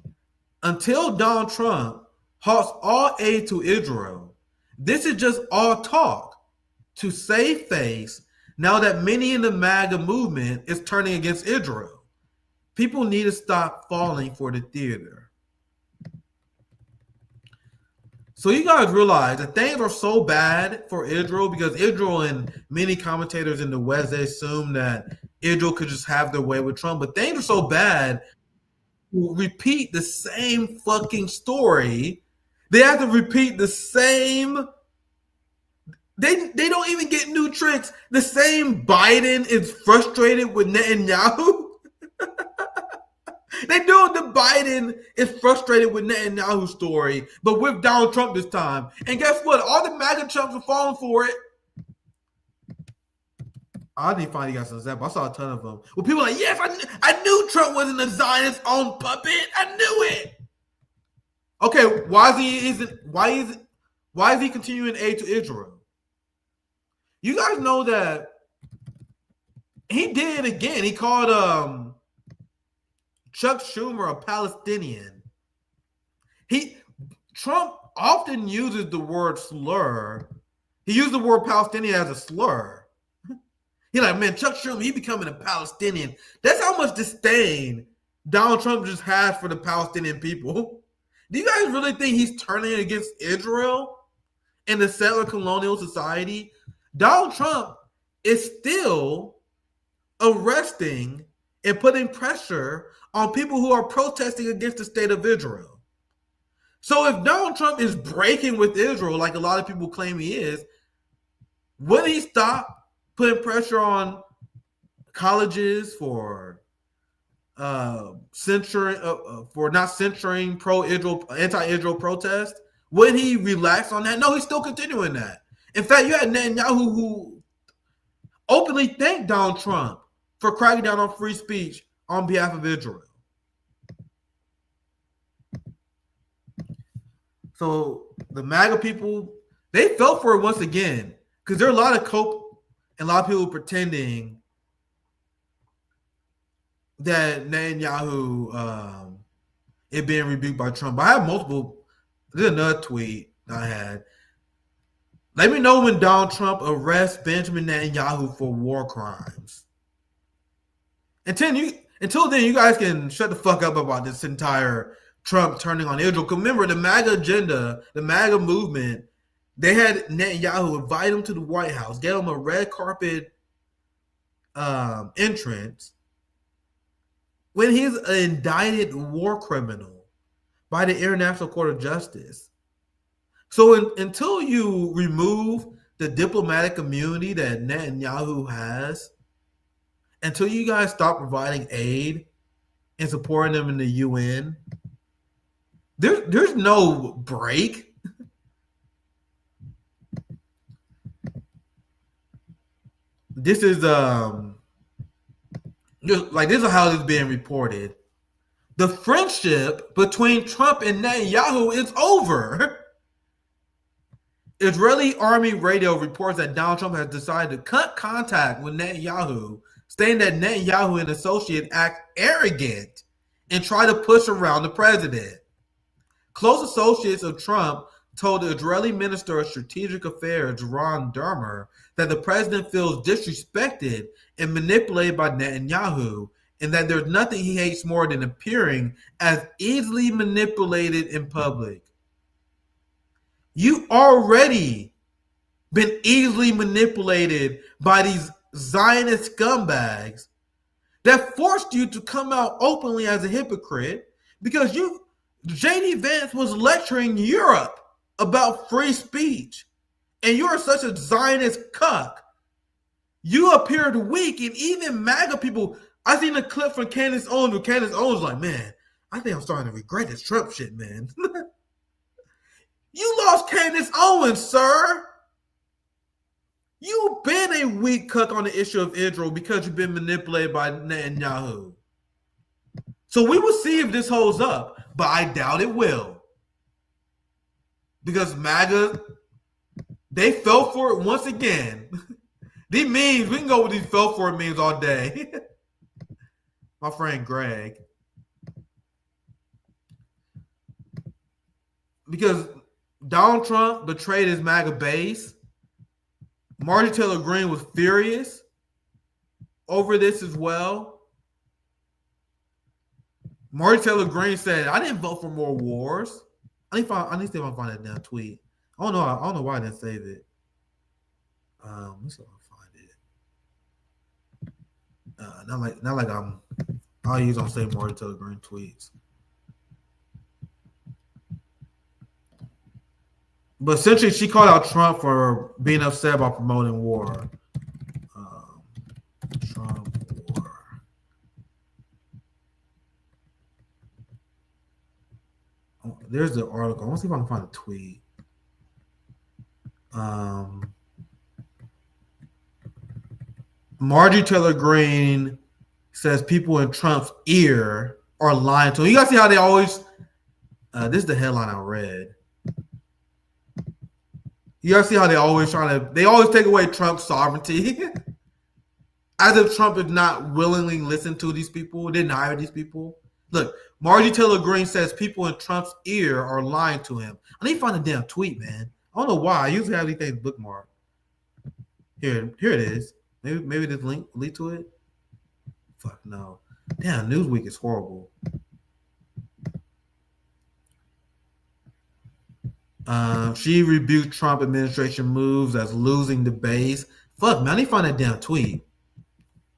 Until Donald Trump halts all aid to Israel, this is just all talk to save face now that many in the MAGA movement is turning against Israel. People need to stop falling for the theater. So you guys realize that things are so bad for Israel because Israel and many commentators in the West, they assume that Israel could just have their way with Trump. But things are so bad, to repeat the same fucking story. They have to repeat the same. They don't even get new tricks. The same Biden is frustrated with Netanyahu. They do the Biden is frustrated with Netanyahu story, but with Donald Trump this time. And guess what? All the MAGA chumps are falling for it. I didn't find you guys an example. I saw a ton of them. Well, people are like, yes, I knew Trump wasn't a Zionist own puppet. I knew it. Okay, why is he continuing aid to Israel? You guys know that he did it again. He called Chuck Schumer a Palestinian. Trump often uses the word slur. He used the word Palestinian as a slur. He's like, man, Chuck Schumer, he becoming a Palestinian. That's how much disdain Donald Trump just has for the Palestinian people. Do you guys really think he's turning against Israel and the settler colonial society? Donald Trump is still arresting and putting pressure on people who are protesting against the state of Israel. So if Donald Trump is breaking with Israel, like a lot of people claim he is, would he stop putting pressure on colleges for censoring, for not censoring pro-Israel, anti-Israel protests? Would he relax on that? No, he's still continuing that. In fact, you had Netanyahu who openly thanked Donald Trump for cracking down on free speech on behalf of Israel. So the MAGA people, they fell for it once again because there are a lot of and a lot of people pretending that Netanyahu is being rebuked by Trump. But I have multiple. There's another tweet I had. Let me know when Donald Trump arrests Benjamin Netanyahu for war crimes. Until then, you guys can shut the fuck up about this entire Trump turning on Israel. Because remember, the MAGA agenda, the MAGA movement, they had Netanyahu invite him to the White House, get him a red carpet entrance when he's an indicted war criminal by the International Court of Justice. So until you remove the diplomatic immunity that Netanyahu has, until you guys stop providing aid and supporting them in the UN, there's no break. This is this is how it's being reported. The friendship between Trump and Netanyahu is over. Israeli army radio reports that Donald Trump has decided to cut contact with Netanyahu, stating that Netanyahu and associates act arrogant and try to push around the president. Close associates of Trump told the Israeli Minister of Strategic Affairs, Ron Dermer, that the president feels disrespected and manipulated by Netanyahu, and that there's nothing he hates more than appearing as easily manipulated in public. You already been easily manipulated by these Zionist scumbags that forced you to come out openly as a hypocrite because J.D. Vance was lecturing Europe about free speech, and you're such a Zionist cuck. You appeared weak, and even MAGA people. I seen a clip from Candace Owens where Candace Owens was like, man, I think I'm starting to regret this Trump shit, man. You lost Candace Owens, sir. You've been a weak cuck on the issue of Israel because you've been manipulated by Netanyahu. So we will see if this holds up, but I doubt it will. Because MAGA, they fell for it once again. These memes, we can go with these fell for it memes all day. My friend Greg. Because Donald Trump betrayed his MAGA base. Marjorie Taylor Greene was furious over this as well. Marjorie Taylor Greene said, I didn't vote for more wars. I need to see if I can find that damn tweet. I don't know why I didn't save it. Let's see if I can find it. Not like I'll use on say more Telegram tweets. But essentially, she called out Trump for being upset about promoting war. Trump war. Oh, there's the article. I want to see if I can find a tweet. Marjorie Taylor Greene says people in Trump's ear are lying to him. You guys see how they always this is the headline I read. You guys see how they always take away Trump's sovereignty as if Trump is not willingly listen to these people, deny these people. Look, Marjorie Taylor Greene says people in Trump's ear are lying to him. I need to find a damn tweet, man. I don't know why. I usually have these things bookmarked. Here it is. Maybe this link lead to it. Fuck no. Damn, Newsweek is horrible. She rebuked Trump administration moves as losing the base. Fuck, man, I need to find that damn tweet.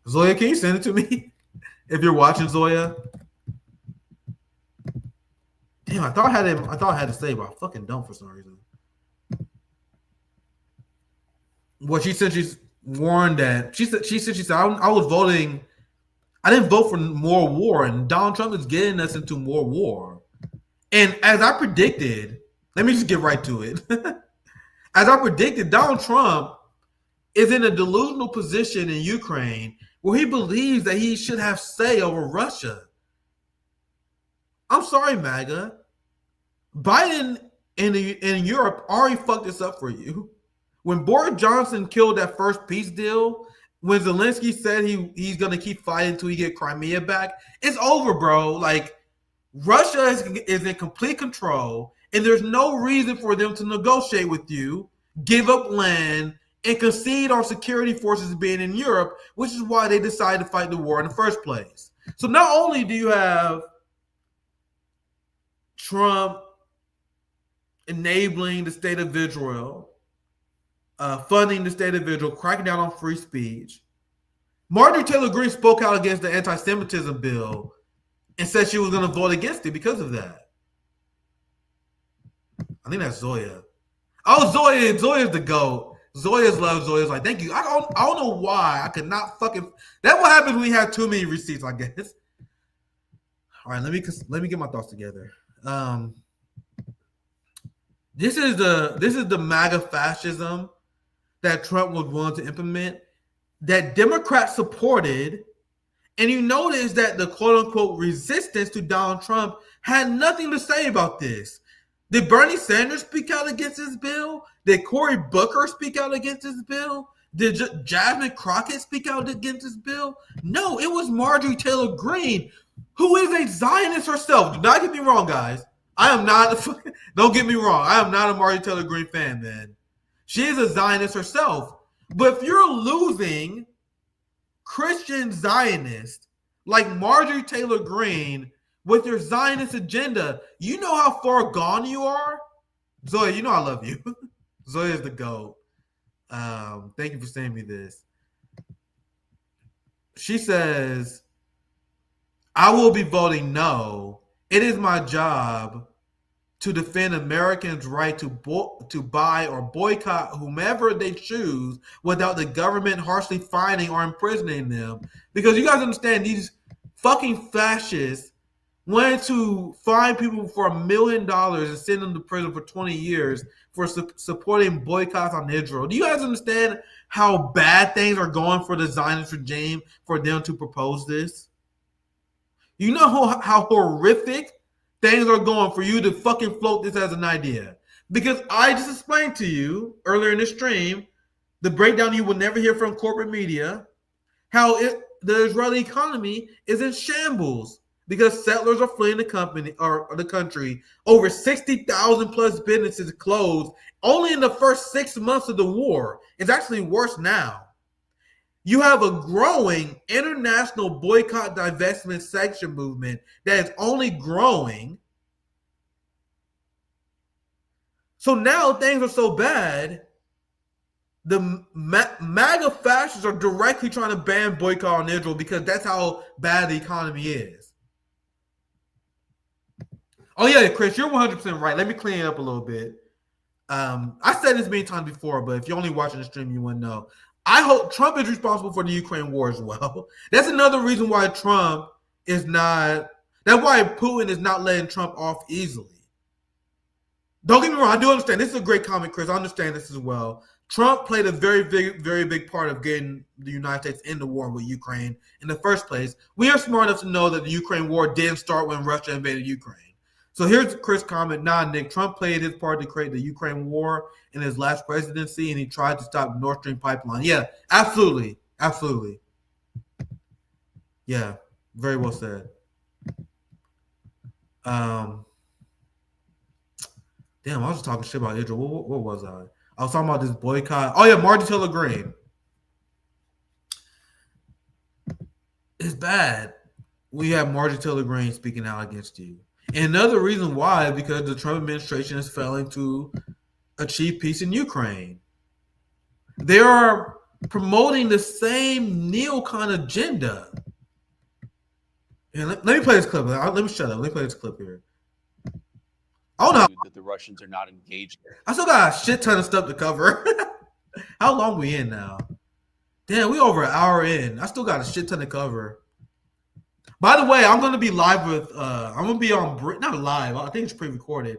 Zoya, can you send it to me? If you're watching, Zoya. Damn, I thought I had to say, but I fucking don't for some reason. Well, she said she's warned that she said I was voting. I didn't vote for more war, and Donald Trump is getting us into more war. And as I predicted, let me just get right to it. As I predicted, Donald Trump is in a delusional position in Ukraine where he believes that he should have say over Russia. I'm sorry, MAGA. Biden in Europe already fucked this up for you. When Boris Johnson killed that first peace deal, when Zelensky said he's going to keep fighting until he get Crimea back, it's over, bro. Like, Russia is in complete control, and there's no reason for them to negotiate with you, give up land, and concede our security forces being in Europe, which is why they decided to fight the war in the first place. So not only do you have Trump enabling the state of Israel, funding the state of Israel, cracking down on free speech, Marjorie Taylor Greene spoke out against the anti-Semitism bill and said she was going to vote against it because of that. I think that's Zoya. Oh, Zoya's the GOAT. Zoya's love. Zoya's like, thank you. I don't know why I could not fucking. That's what happens when you have too many receipts, I guess. All right, let me get my thoughts together. This is the MAGA fascism that Trump was willing to implement, that Democrats supported, and you notice that the quote-unquote resistance to Donald Trump had nothing to say about this. Did Bernie Sanders speak out against this bill? Did Cory Booker speak out against this bill? Did Jasmine Crockett speak out against this bill? No, it was Marjorie Taylor Greene, who is a Zionist herself. Do not get me wrong, guys. I am not, don't get me wrong. I am not a Marjorie Taylor Greene fan, man. She is a Zionist herself. But if you're losing Christian Zionists like Marjorie Taylor Greene with your Zionist agenda, you know how far gone you are? Zoya, you know I love you. Zoya is the GOAT. Thank you for sending me this. She says, I will be voting no. It is my job to defend Americans' right to buy or boycott whomever they choose without the government harshly fining or imprisoning them. Because you guys understand, these fucking fascists wanted to fine people for $1 million and send them to prison for 20 years for supporting boycotts on Israel. Do you guys understand how bad things are going for the Zionist regime for them to propose this? You know how horrific things are going for you to fucking float this as an idea. Because I just explained to you earlier in the stream, the breakdown you will never hear from corporate media, how the Israeli economy is in shambles because settlers are fleeing the country. Over 60,000 plus businesses closed only in the first 6 months of the war. It's actually worse now. You have a growing international boycott, divestment, sanction movement that is only growing. So now things are so bad, the MAGA fascists are directly trying to ban boycott on Israel because that's how bad the economy is. Oh yeah, Chris, you're 100% right. Let me clean it up a little bit. I said this many times before, but if you're only watching the stream, you wouldn't know. I hope Trump is responsible for the Ukraine war as well. That's another reason why Trump is not. That's why Putin is not letting Trump off easily. Don't get me wrong. I do understand. This is a great comment, Chris. I understand this as well. Trump played a very big part of getting the United States in the war with Ukraine in the first place. We are smart enough to know that the Ukraine war didn't start when Russia invaded Ukraine. So here's Chris' comment. Nah, Nick, Trump played his part to create the Ukraine war in his last presidency, and he tried to stop the Nord Stream pipeline. Yeah, absolutely. Absolutely. Yeah, very well said. Damn, I was just talking shit about Israel. What was I? I was talking about this boycott. Oh, yeah, Marjorie Taylor Greene. It's bad. We have Marjorie Taylor Greene speaking out against you. And another reason why is because the Trump administration is failing to achieve peace in Ukraine. They are promoting the same neocon agenda. And let me play this clip. Let me shut up. Let me play this clip here. Oh no! That the Russians are not engaged. I still got a shit ton of stuff to cover. How long we in now? Damn, we over an hour in. I still got a shit ton to cover. By the way, I'm gonna be live with. I'm gonna be on not live. I think it's pre-recorded.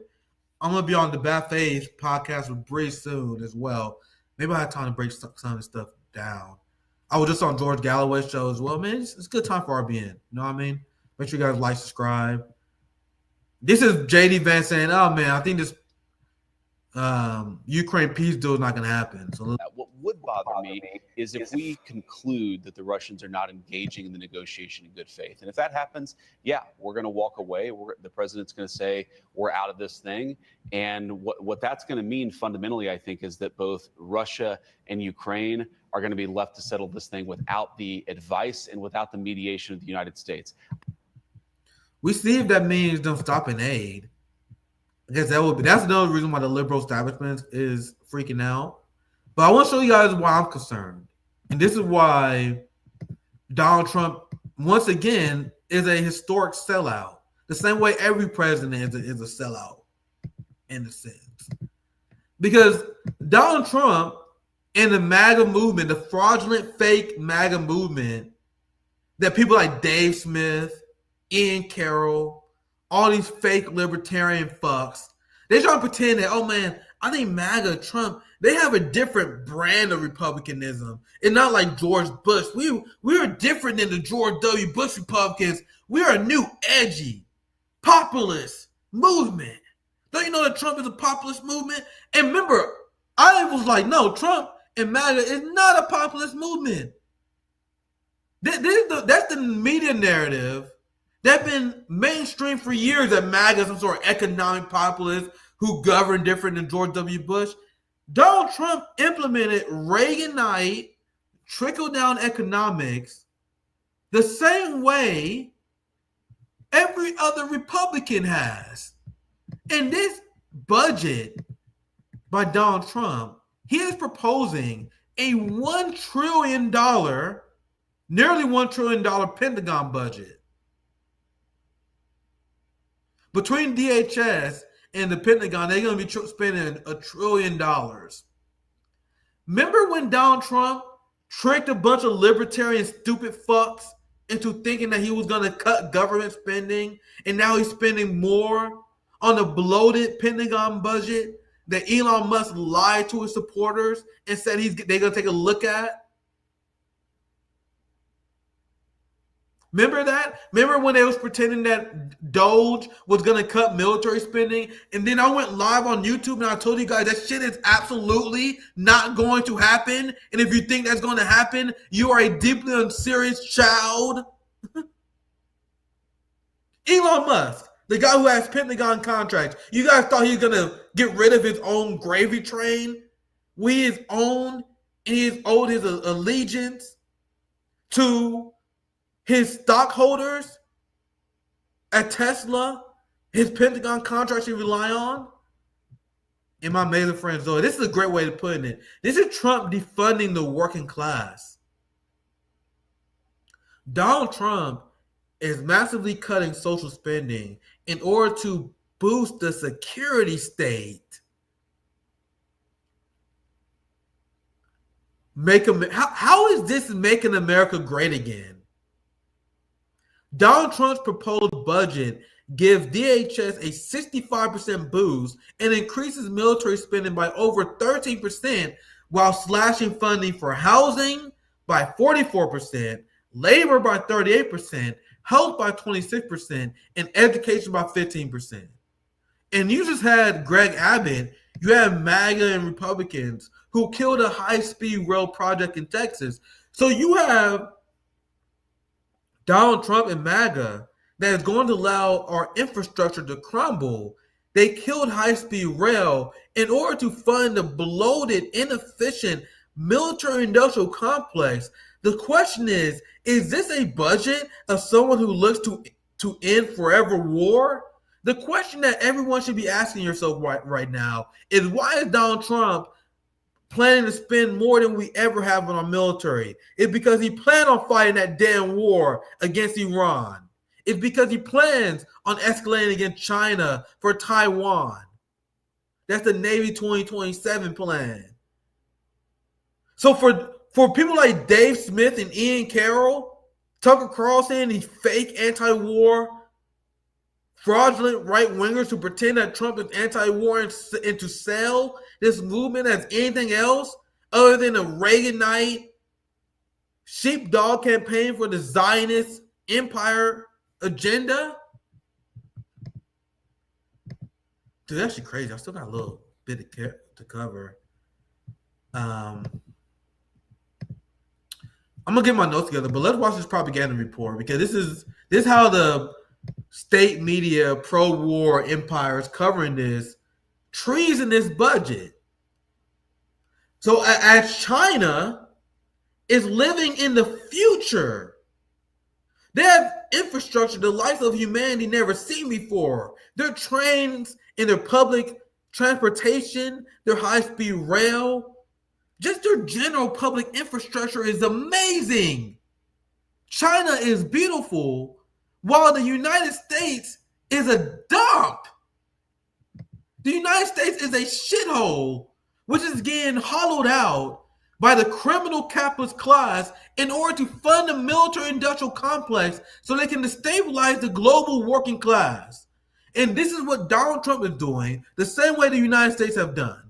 I'm gonna be on the Bad Faith podcast with Bree soon as well. Maybe I have time to break some of this stuff down. I was just on George Galloway's show as well. Man, it's a good time for RBN. You know what I mean? Make sure you guys like, subscribe. This is JD Vance saying, "Oh man, I think this Ukraine peace deal is not going to happen." So What would bother me is if we conclude that the Russians are not engaging in the negotiation in good faith. And if that happens, yeah, we're going to walk away. The president's going to say we're out of this thing. And what that's going to mean fundamentally, I think, is that both Russia and Ukraine are going to be left to settle this thing without the advice and without the mediation of the United States. we see if that means them stopping aid. I guess that's another reason why the liberal establishment is freaking out. But I want to show you guys why I'm concerned. And this is why Donald Trump, once again, is a historic sellout. The same way every president is a sellout, in a sense. Because Donald Trump and the MAGA movement, the fraudulent, fake MAGA movement, that people like Dave Smith, Ian Carroll, all these fake libertarian fucks, they try to pretend that, oh man, I think MAGA, Trump, they have a different brand of republicanism. It's not like George Bush. We are different than the George W. Bush Republicans. We are a new, edgy, populist movement. Don't you know that Trump is a populist movement? And remember, I was like, no, Trump and MAGA is not a populist movement. That's the media narrative that's been mainstream for years, that MAGA is some sort of economic populist who govern different than George W. Bush. Donald Trump implemented Reaganite trickle-down economics the same way every other Republican has. In this budget by Donald Trump, he is proposing a $1 trillion, nearly $1 trillion Pentagon budget. Between DHS and the Pentagon, they're going to be spending $1 trillion. Remember when Donald Trump tricked a bunch of libertarian stupid fucks into thinking that he was going to cut government spending, and now he's spending more on the bloated Pentagon budget that Elon Musk lied to his supporters and said they're going to take a look at? Remember that? Remember when they was pretending that Doge was going to cut military spending? And then I went live on YouTube and I told you guys that shit is absolutely not going to happen. And if you think that's going to happen, you are a deeply unserious child. Elon Musk, the guy who has Pentagon contracts, you guys thought he was going to get rid of his own gravy train? We his own, and he owed his allegiance to his stockholders at Tesla, his Pentagon contracts he rely on. And my amazing friend Zoe, this is a great way to put it. This is Trump defunding the working class. Donald Trump is massively cutting social spending in order to boost the security state. How is this making America great again? Donald Trump's proposed budget gives DHS a 65% boost and increases military spending by over 13% while slashing funding for housing by 44%, labor by 38%, health by 26%, and education by 15%. And you just had Greg Abbott, you have MAGA and Republicans who killed a high-speed rail project in Texas. So you have Donald Trump and MAGA that is going to allow our infrastructure to crumble. They killed high-speed rail in order to fund the bloated, inefficient military-industrial complex. The question is this a budget of someone who looks to end forever war? The question that everyone should be asking yourself right now is, why is Donald Trump planning to spend more than we ever have on our military? It's because he planned on fighting that damn war against Iran. It's because he plans on escalating against China for Taiwan. That's the Navy 2027 plan. So for people like Dave Smith and Ian Carroll, Tucker Carlson, these fake anti-war, fraudulent right-wingers who pretend that Trump is anti-war and to sell this movement as anything else other than a Reaganite sheepdog campaign for the Zionist empire agenda. Dude, that's actually crazy. I still got a little bit to cover. I'm gonna get my notes together, but let's watch this propaganda report, because this is how the state media pro-war empire is covering this treasonous budget. So as China is living in the future, they have infrastructure the likes of humanity never seen before. Their trains and their public transportation, their high-speed rail, just their general public infrastructure is amazing. China is beautiful, while the United States is a dump. The United States is a shithole, which is getting hollowed out by the criminal capitalist class in order to fund the military-industrial complex so they can destabilize the global working class. And this is what Donald Trump is doing, the same way the United States have done.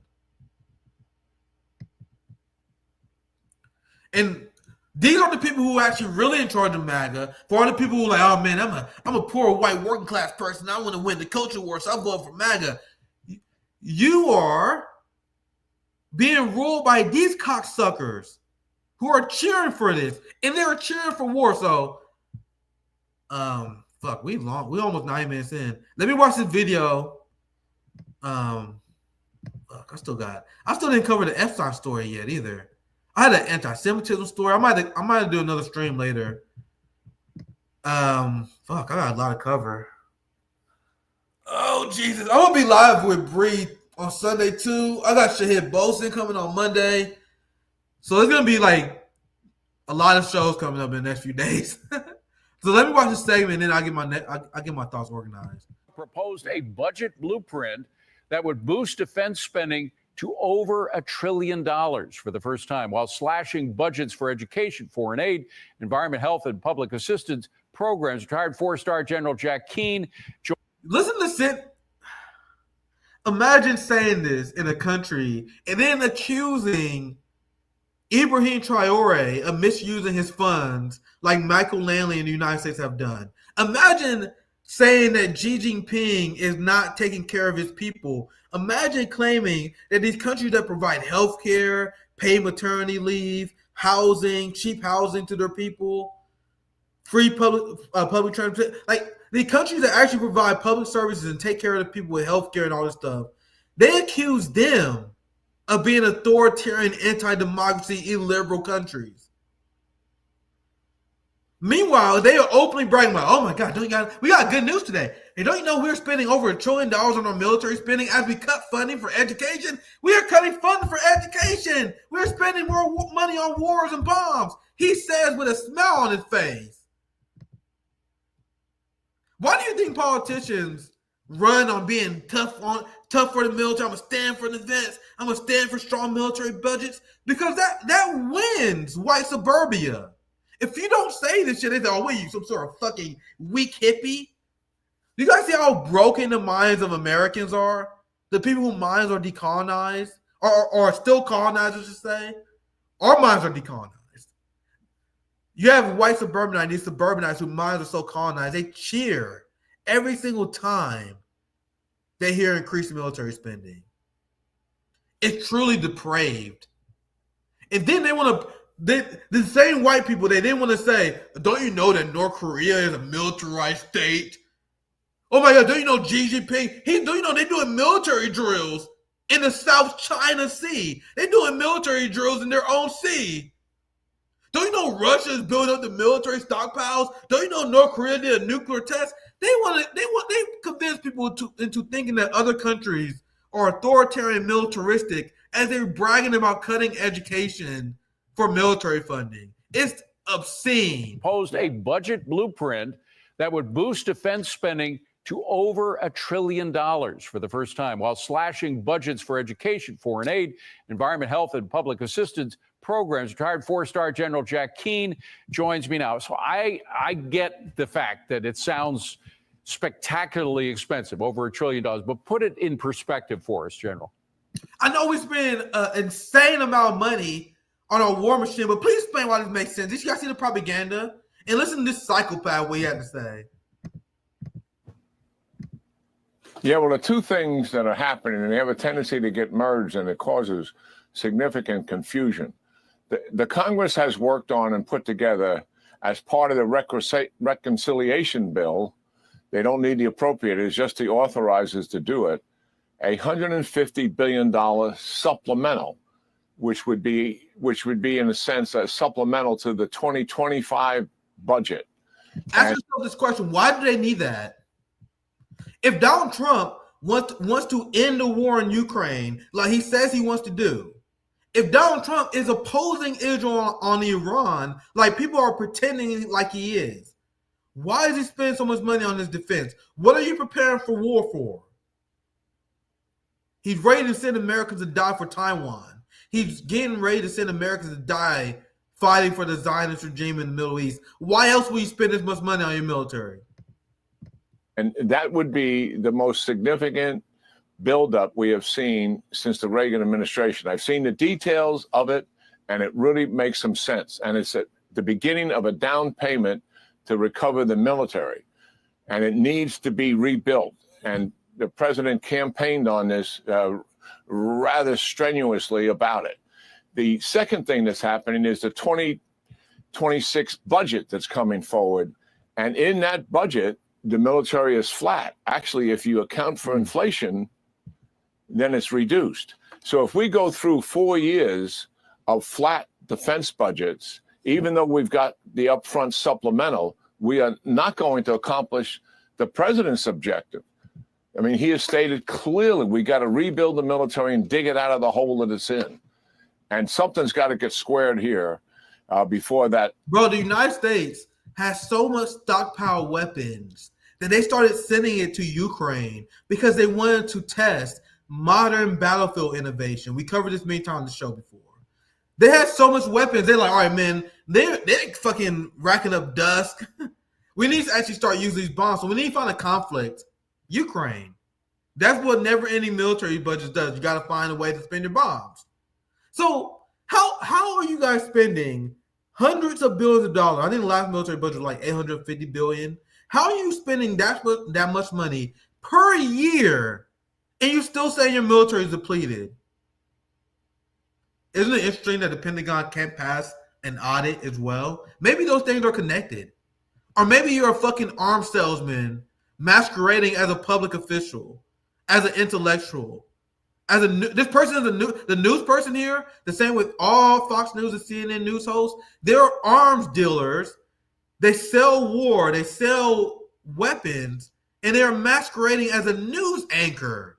And these are the people who are actually really in charge of MAGA. For all the people who are like, oh man, I'm a poor white working class person, I want to win the culture war, so I'm going for MAGA. You are being ruled by these cocksuckers who are cheering for this, and they're cheering for war. So, fuck, we almost 9 minutes in. Let me watch this video. Fuck, I still didn't cover the Epstein story yet either. I had an anti-Semitism story. I might do another stream later. Fuck, I got a lot of cover. Oh Jesus, I'm gonna be live with Bree on Sunday too. I got Shahid Bosin coming on Monday, so it's gonna be like a lot of shows coming up in the next few days. So let me watch this segment, and then I get my thoughts organized. Proposed a budget blueprint that would boost defense spending to over $1 trillion for the first time, while slashing budgets for education, foreign aid, environment, health, and public assistance programs. Retired 4-star General Jack Keane. Listen to Sid. Imagine saying this in a country and then accusing Ibrahim Traore of misusing his funds like Michael Lanley and the United States have done. Imagine saying that Xi Jinping is not taking care of his people. Imagine claiming that these countries that provide health care, pay maternity leave, housing, cheap housing to their people, free public transport, like the countries that actually provide public services and take care of the people with health care and all this stuff, they accuse them of being authoritarian, anti-democracy, illiberal countries. Meanwhile, they are openly bragging about, oh my God, we got good news today. And don't you know we're spending over $1 trillion on our military spending as we cut funding for education? We are cutting funding for education. We're spending more money on wars and bombs. He says with a smile on his face. Why do you think politicians run on being tough for the military? I'm gonna stand for the vets. I'm gonna stand for strong military budgets because that wins white suburbia. If you don't say this shit, they say, "Oh, what are you, some sort of fucking weak hippie?" Do you guys see how broken the minds of Americans are? The people whose minds are decolonized, or are still colonized, I should say. Our minds are decolonized. You have white suburbanites, these suburbanites whose minds are so colonized, they cheer every single time they hear increased military spending. It's truly depraved. And then they want to, the same white people, they didn't want to say, don't you know that North Korea is a militarized state? Oh my God, don't you know Xi Jinping? Don't you know they're doing military drills in the South China Sea? They're doing military drills in their own sea. Don't you know Russia is building up the military stockpiles? Don't you know North Korea did a nuclear test? They convince people into thinking that other countries are authoritarian, militaristic, as they're bragging about cutting education for military funding. It's obscene. Proposed a budget blueprint that would boost defense spending to over $1 trillion for the first time, while slashing budgets for education, foreign aid, environment, health, and public assistance programs. Retired four-star General Jack Keane joins me now. So I get the fact that it sounds spectacularly expensive, over $1 trillion, but put it in perspective for us, General. I know we spend an insane amount of money on our war machine, but please explain why this makes sense. Did you guys see the propaganda? And listen to this psychopath, what he had to say. Yeah, well, the two things that are happening, and they have a tendency to get merged, and it causes significant confusion. The Congress has worked on and put together, as part of the reconciliation bill, they don't need the appropriators, just the authorizers to do it, a $150 billion supplemental, which would be in a sense a supplemental to the 2025 budget. Ask yourself this question: why do they need that? If Donald Trump wants to end the war in Ukraine, like he says he wants to do, if Donald Trump is opposing Israel on Iran, like people are pretending like he is, why is he spending so much money on his defense? What are you preparing for war for? He's ready to send Americans to die for Taiwan. He's getting ready to send Americans to die fighting for the Zionist regime in the Middle East. Why else would you spend this much money on your military? And that would be the most significant buildup we have seen since the Reagan administration. I've seen the details of it, and it really makes some sense. And it's at the beginning of a down payment to recover the military. And it needs to be rebuilt. And the president campaigned on this rather strenuously about it. The second thing that's happening is the 2026 budget that's coming forward. And in that budget, the military is flat. Actually, if you account for inflation, then it's reduced. So if we go through 4 years of flat defense budgets, even though we've got the upfront supplemental, we are not going to accomplish the president's objective. I mean, he has stated clearly we got to rebuild the military and dig it out of the hole that it's in. And something's got to get squared here before that. Bro, the United States has so much stockpile weapons that they started sending it to Ukraine because they wanted to test modern battlefield innovation. We covered this many times on the show before. They had so much weapons. They're like, all right, man, they're fucking racking up dust. We need to actually start using these bombs. So we need to find a conflict. Ukraine. That's what never-ending military budget does. You got to find a way to spend your bombs. So how are you guys spending hundreds of billions of dollars? I think the last military budget was like $850 billion. How are you spending that much money per year, and you still say your military is depleted? Isn't it interesting that the Pentagon can't pass an audit as well? Maybe those things are connected. Or maybe you're a fucking arms salesman masquerading as a public official, as an intellectual. This person is the news person here, the same with all Fox News and CNN news hosts. They're arms dealers They sell war, they sell weapons, and they're masquerading as a news anchor.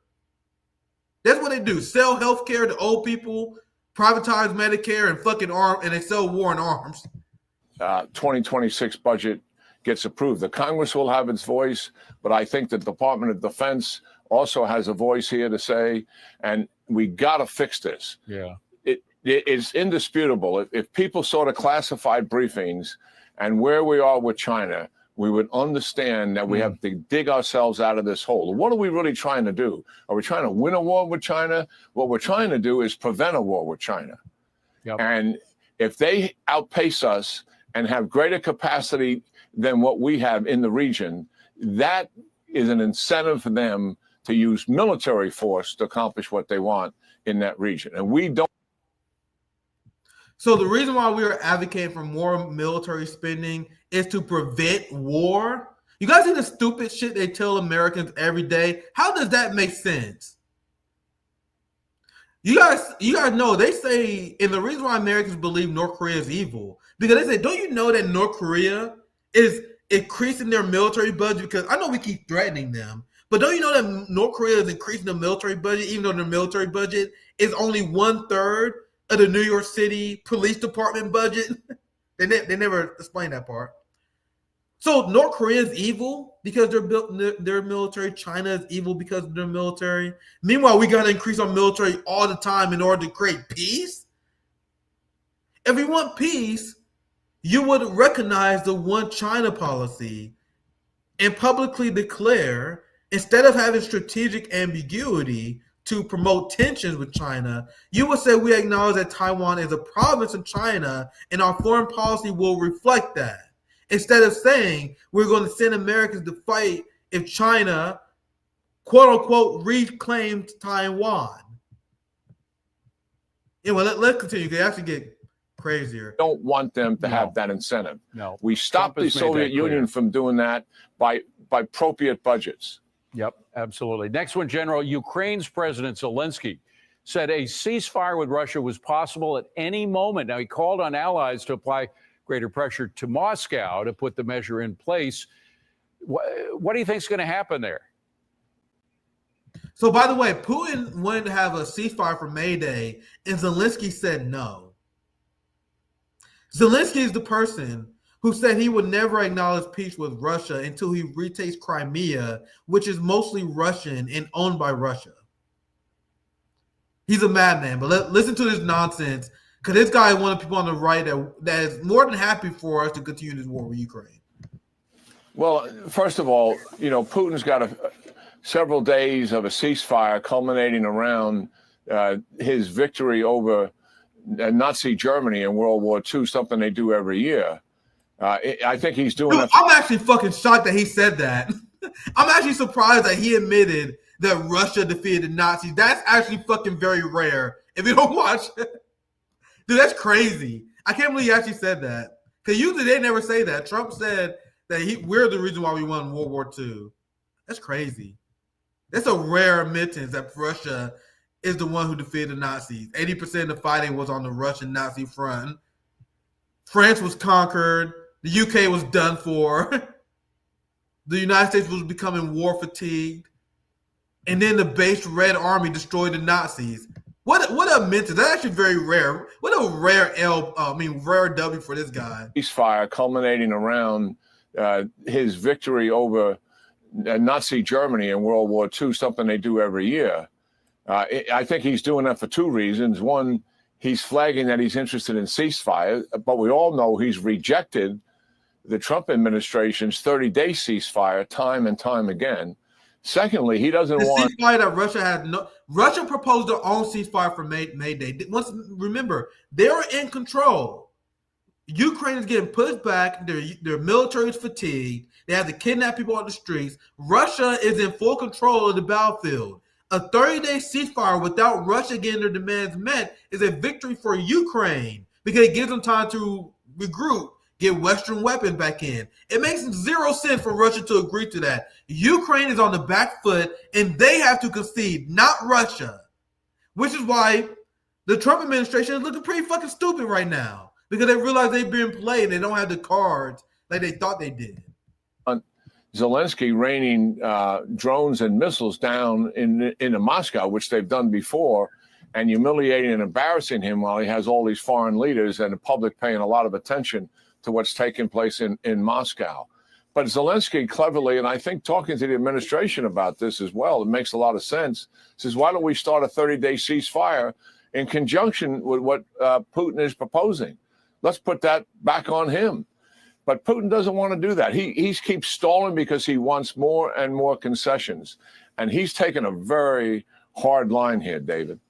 That's what they do. Sell healthcare to old people, privatize Medicare, and fucking and they sell war and arms. 2026 budget gets approved. The Congress will have its voice, but I think the Department of Defense also has a voice here to say, and we got to fix this. Yeah. It's indisputable. If people saw the classified briefings and where we are with China, we would understand that we have to dig ourselves out of this hole. What are we really trying to do? Are we trying to win a war with China? What we're trying to do is prevent a war with China. Yep. And if they outpace us and have greater capacity than what we have in the region, that is an incentive for them to use military force to accomplish what they want in that region. And we don't. So the reason why we are advocating for more military spending is to prevent war. You guys see the stupid shit they tell Americans every day? How does that make sense? You guys know they say, and the reason why Americans believe North Korea is evil, because they say, don't you know that North Korea is increasing their military budget? Because I know we keep threatening them, but don't you know that North Korea is increasing the military budget, even though their military budget is only 1/3 of the New York City Police Department budget? They never explain that part. So North Korea is evil because their military. China is evil because of their military. Meanwhile, we got to increase our military all the time in order to create peace. If we want peace, you would recognize the one China policy and publicly declare, instead of having strategic ambiguity to promote tensions with China, you would say we acknowledge that Taiwan is a province of China and our foreign policy will reflect that. Instead of saying we're going to send Americans to fight if China, quote unquote, reclaimed Taiwan. Anyway, let's continue. They actually get crazier. Don't want them to have that incentive. No. We stopped the Soviet Union from doing that by appropriate budgets. Yep, absolutely. Next one, General. Ukraine's President Zelensky said a ceasefire with Russia was possible at any moment. Now, he called on allies to apply greater pressure to Moscow to put the measure in place. What do you think is going to happen there? So, by the way, Putin wanted to have a ceasefire for May Day, and Zelensky said no. Zelensky is the person who said he would never acknowledge peace with Russia until he retakes Crimea, which is mostly Russian and owned by Russia. He's a madman, but listen to this nonsense, because this guy is one of the people on the right that is more than happy for us to continue this war with Ukraine. Well, first of all, Putin's got several days of a ceasefire culminating around his victory over Nazi Germany in World War II, something they do every year. I think he's doing Dude, I'm actually fucking shocked that he said that. I'm actually surprised that he admitted that Russia defeated the Nazis. That's actually fucking very rare. If you don't watch it. Dude, that's crazy. I can't believe he actually said that. Because usually they never say that. Trump said that we're the reason why we won World War II. That's crazy. That's a rare admittance that Russia is the one who defeated the Nazis. 80% of the fighting was on the Russian Nazi front. France was conquered. The UK was done for. The United States was becoming war fatigued. And then the base Red Army destroyed the Nazis. What a admittance. That's actually very rare. What a rare rare W for this guy. Ceasefire culminating around his victory over Nazi Germany in World War II, something they do every year. I think he's doing that for two reasons. One, he's flagging that he's interested in ceasefire, but we all know he's rejected the Trump administration's 30-day ceasefire time and time again. Secondly, he doesn't want ceasefire that Russia had. Russia proposed their own ceasefire for May Day. Remember, they're in control. Ukraine is getting pushed back. Their military is fatigued. They have to kidnap people on the streets. Russia is in full control of the battlefield. A 30-day ceasefire without Russia getting their demands met is a victory for Ukraine because it gives them time to regroup, get Western weapons back in. It makes zero sense for Russia to agree to that. Ukraine is on the back foot, and they have to concede, not Russia, which is why the Trump administration is looking pretty fucking stupid right now because they realize they've been played and they don't have the cards like they thought they did. Zelensky raining drones and missiles down into Moscow, which they've done before, and humiliating and embarrassing him while he has all these foreign leaders and the public paying a lot of attention to what's taking place in Moscow. But Zelensky cleverly, and I think talking to the administration about this as well, it makes a lot of sense, says, why don't we start a 30-day ceasefire in conjunction with what Putin is proposing? Let's put that back on him. But Putin doesn't want to do that. He keeps stalling because he wants more and more concessions. And he's taken a very hard line here, David.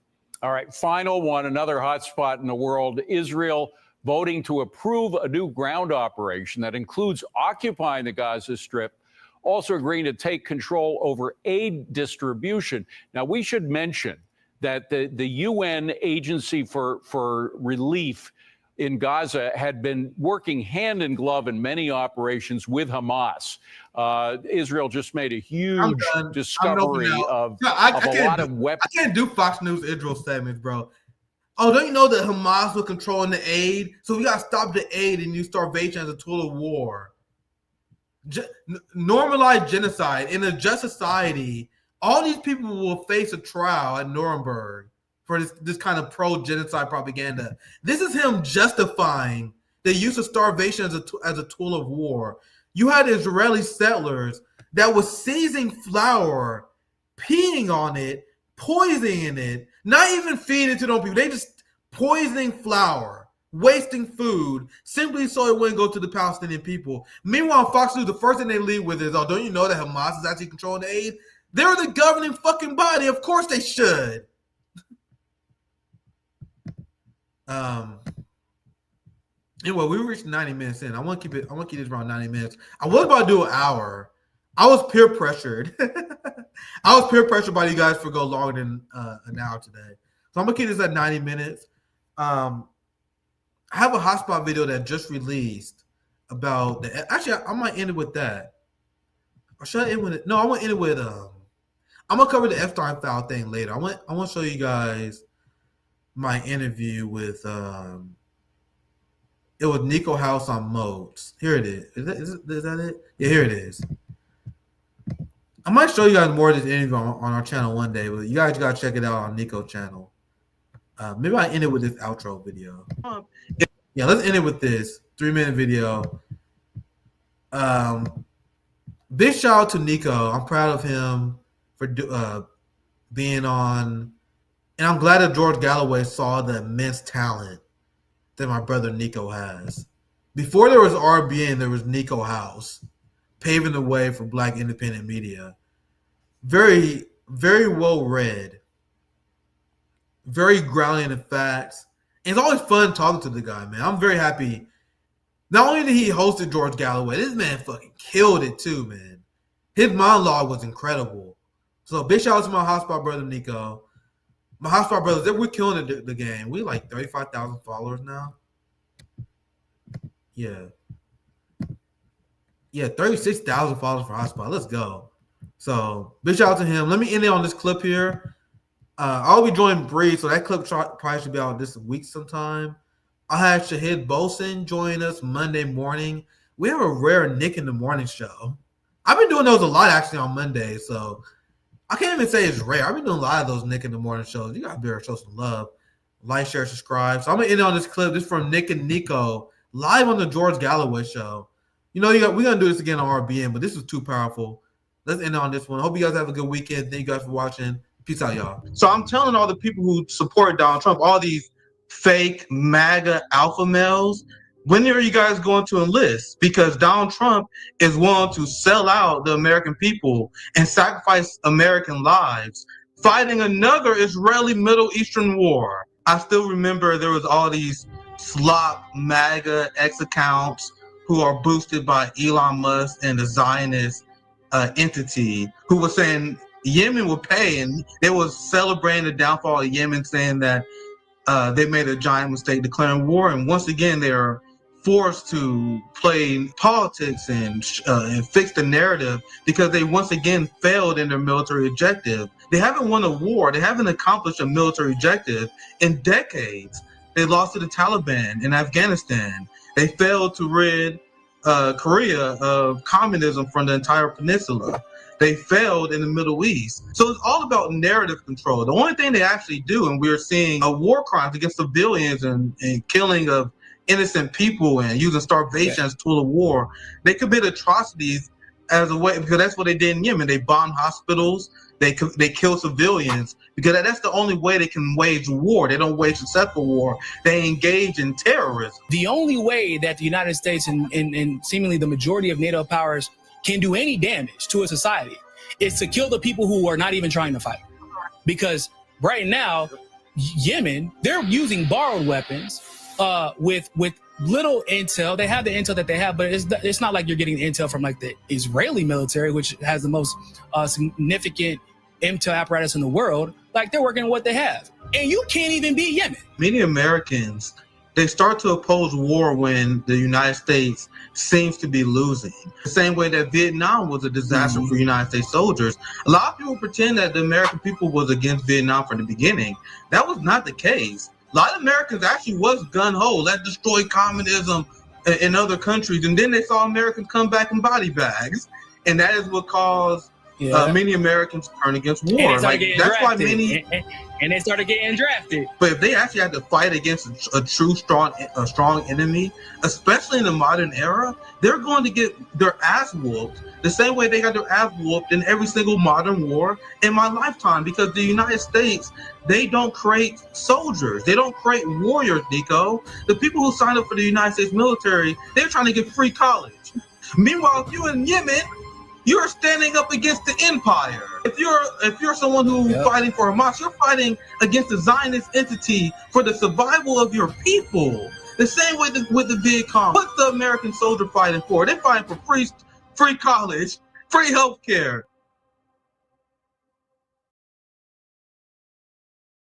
All right, final one, another hot spot in the world. Israel voting to approve a new ground operation that includes occupying the Gaza Strip, also agreeing to take control over aid distribution. Now, we should mention that the UN Agency for Relief in Gaza had been working hand in glove in many operations with Hamas. Israel just made a huge discovery of a lot of weapons. I can't do Fox News Israel segments, bro. Oh, don't you know that Hamas was controlling the aid? So we got to stop the aid and use starvation as a tool of war. Normalize genocide. In a just society, all these people will face a trial at Nuremberg for this kind of pro-genocide propaganda. This is him justifying the use of starvation as a tool of war. You had Israeli settlers that was seizing flour, peeing on it, poisoning it, not even feeding it to those people. They just poisoning flour, wasting food, simply so it wouldn't go to the Palestinian people. Meanwhile, Fox News, the first thing they lead with is, oh, don't you know that Hamas is actually controlling the aid? They're the governing fucking body. Of course they should. Anyway, we reached 90 minutes in. I want to keep this around 90 minutes. I was about to do an hour. I was peer pressured. I was peer pressured by you guys for go longer than an hour today. So I'm gonna keep this at 90 minutes. I have a hotspot video that just released about the. Actually, I might end it with that. Or should I end with it? No, I want to end it with I'm gonna cover the Epstein file thing later. I want to show you guys my interview with it was Nico House on Modes. Here it is. Is that it? Yeah, here it is. I might show you guys more of this interview on our channel one day, but you guys gotta check it out on Nico's channel. Maybe I end it with this outro video. Yeah, let's end it with this 3-minute video. Big shout out to Nico. I'm proud of him for being on, and I'm glad that George Galloway saw the immense talent that my brother Nico has. Before there was RBN, there was Nico House, paving the way for Black independent media. Very, very well read. Very grounded in facts. And it's always fun talking to the guy, man. I'm very happy. Not only did he hosted George Galloway, this man fucking killed it too, man. His monologue was incredible. So big shout out to my hotspot brother Nico. My hotspot brothers, we're killing the game. We like 35,000 followers now. Yeah. Yeah, 36,000 followers for hotspot. Let's go. So big shout out to him. Let me end it on this clip here. I'll be joining Bree, so that clip probably should be out this week sometime. I had Shahid Bolson join us Monday morning. We have a rare Nick in the Morning show. I've been doing those a lot actually on Monday, so I can't even say it's rare. I've been doing a lot of those Nick in the Morning shows. You gotta be able to show some love. Like, share, subscribe. So I'm gonna end on this clip. This is from Nick and Nico live on the George Galloway show. You know, we're gonna do this again on RBN, but this was too powerful. Let's end on this one. Hope you guys have a good weekend. Thank you guys for watching. Peace out, y'all. So I'm telling all the people who support Donald Trump, all these fake MAGA alpha males, when are you guys going to enlist? Because Donald Trump is willing to sell out the American people and sacrifice American lives, fighting another Israeli Middle Eastern war. I still remember there was all these slop MAGA X accounts who are boosted by Elon Musk and the Zionist entity who was saying Yemen would pay, and they were celebrating the downfall of Yemen, saying that they made a giant mistake declaring war, and once again they are forced to play politics and fix the narrative because they once again failed in their military objective. They haven't won a war. They haven't accomplished a military objective in decades. They lost to the Taliban in Afghanistan. They failed to rid Korea of communism from the entire peninsula. They failed in the Middle East. So it's all about narrative control. The only thing they actually do, and we're seeing war crimes against civilians and killing of innocent people and using starvation as a tool of war. They commit atrocities as a way, because that's what they did in Yemen. They bombed hospitals. They kill civilians because that's the only way they can wage war. They don't wage successful war. They engage in terrorism. The only way that the United States and seemingly the majority of NATO powers can do any damage to a society is to kill the people who are not even trying to fight. Because right now, Yemen, they're using borrowed weapons with little intel. They have the intel that they have, but it's not like you're getting intel from like the Israeli military, which has the most significant intel apparatus in the world. Like, they're working with what they have. And you can't even beat Yemen. Many Americans, they start to oppose war when the United States seems to be losing. The same way that Vietnam was a disaster for United States soldiers. A lot of people pretend that the American people was against Vietnam from the beginning. That was not the case. A lot of Americans actually was gun-ho. Let's destroy communism in other countries. And then they saw Americans come back in body bags. And that is what caused many Americans turn against war. Like, that's why many... And they started getting drafted. But if they actually had to fight against a true strong enemy, especially in the modern era, they're going to get their ass whooped the same way they got their ass whooped in every single modern war in my lifetime. Because the United States, they don't create soldiers. They don't create warriors, Nico. The people who signed up for the United States military, they're trying to get free college. Meanwhile, if you're in Yemen, you're standing up against the empire. If you're someone who's fighting for Hamas, you're fighting against the Zionist entity for the survival of your people. The same way with the Vietcong. What's the American soldier fighting for? They're fighting for free college, free healthcare.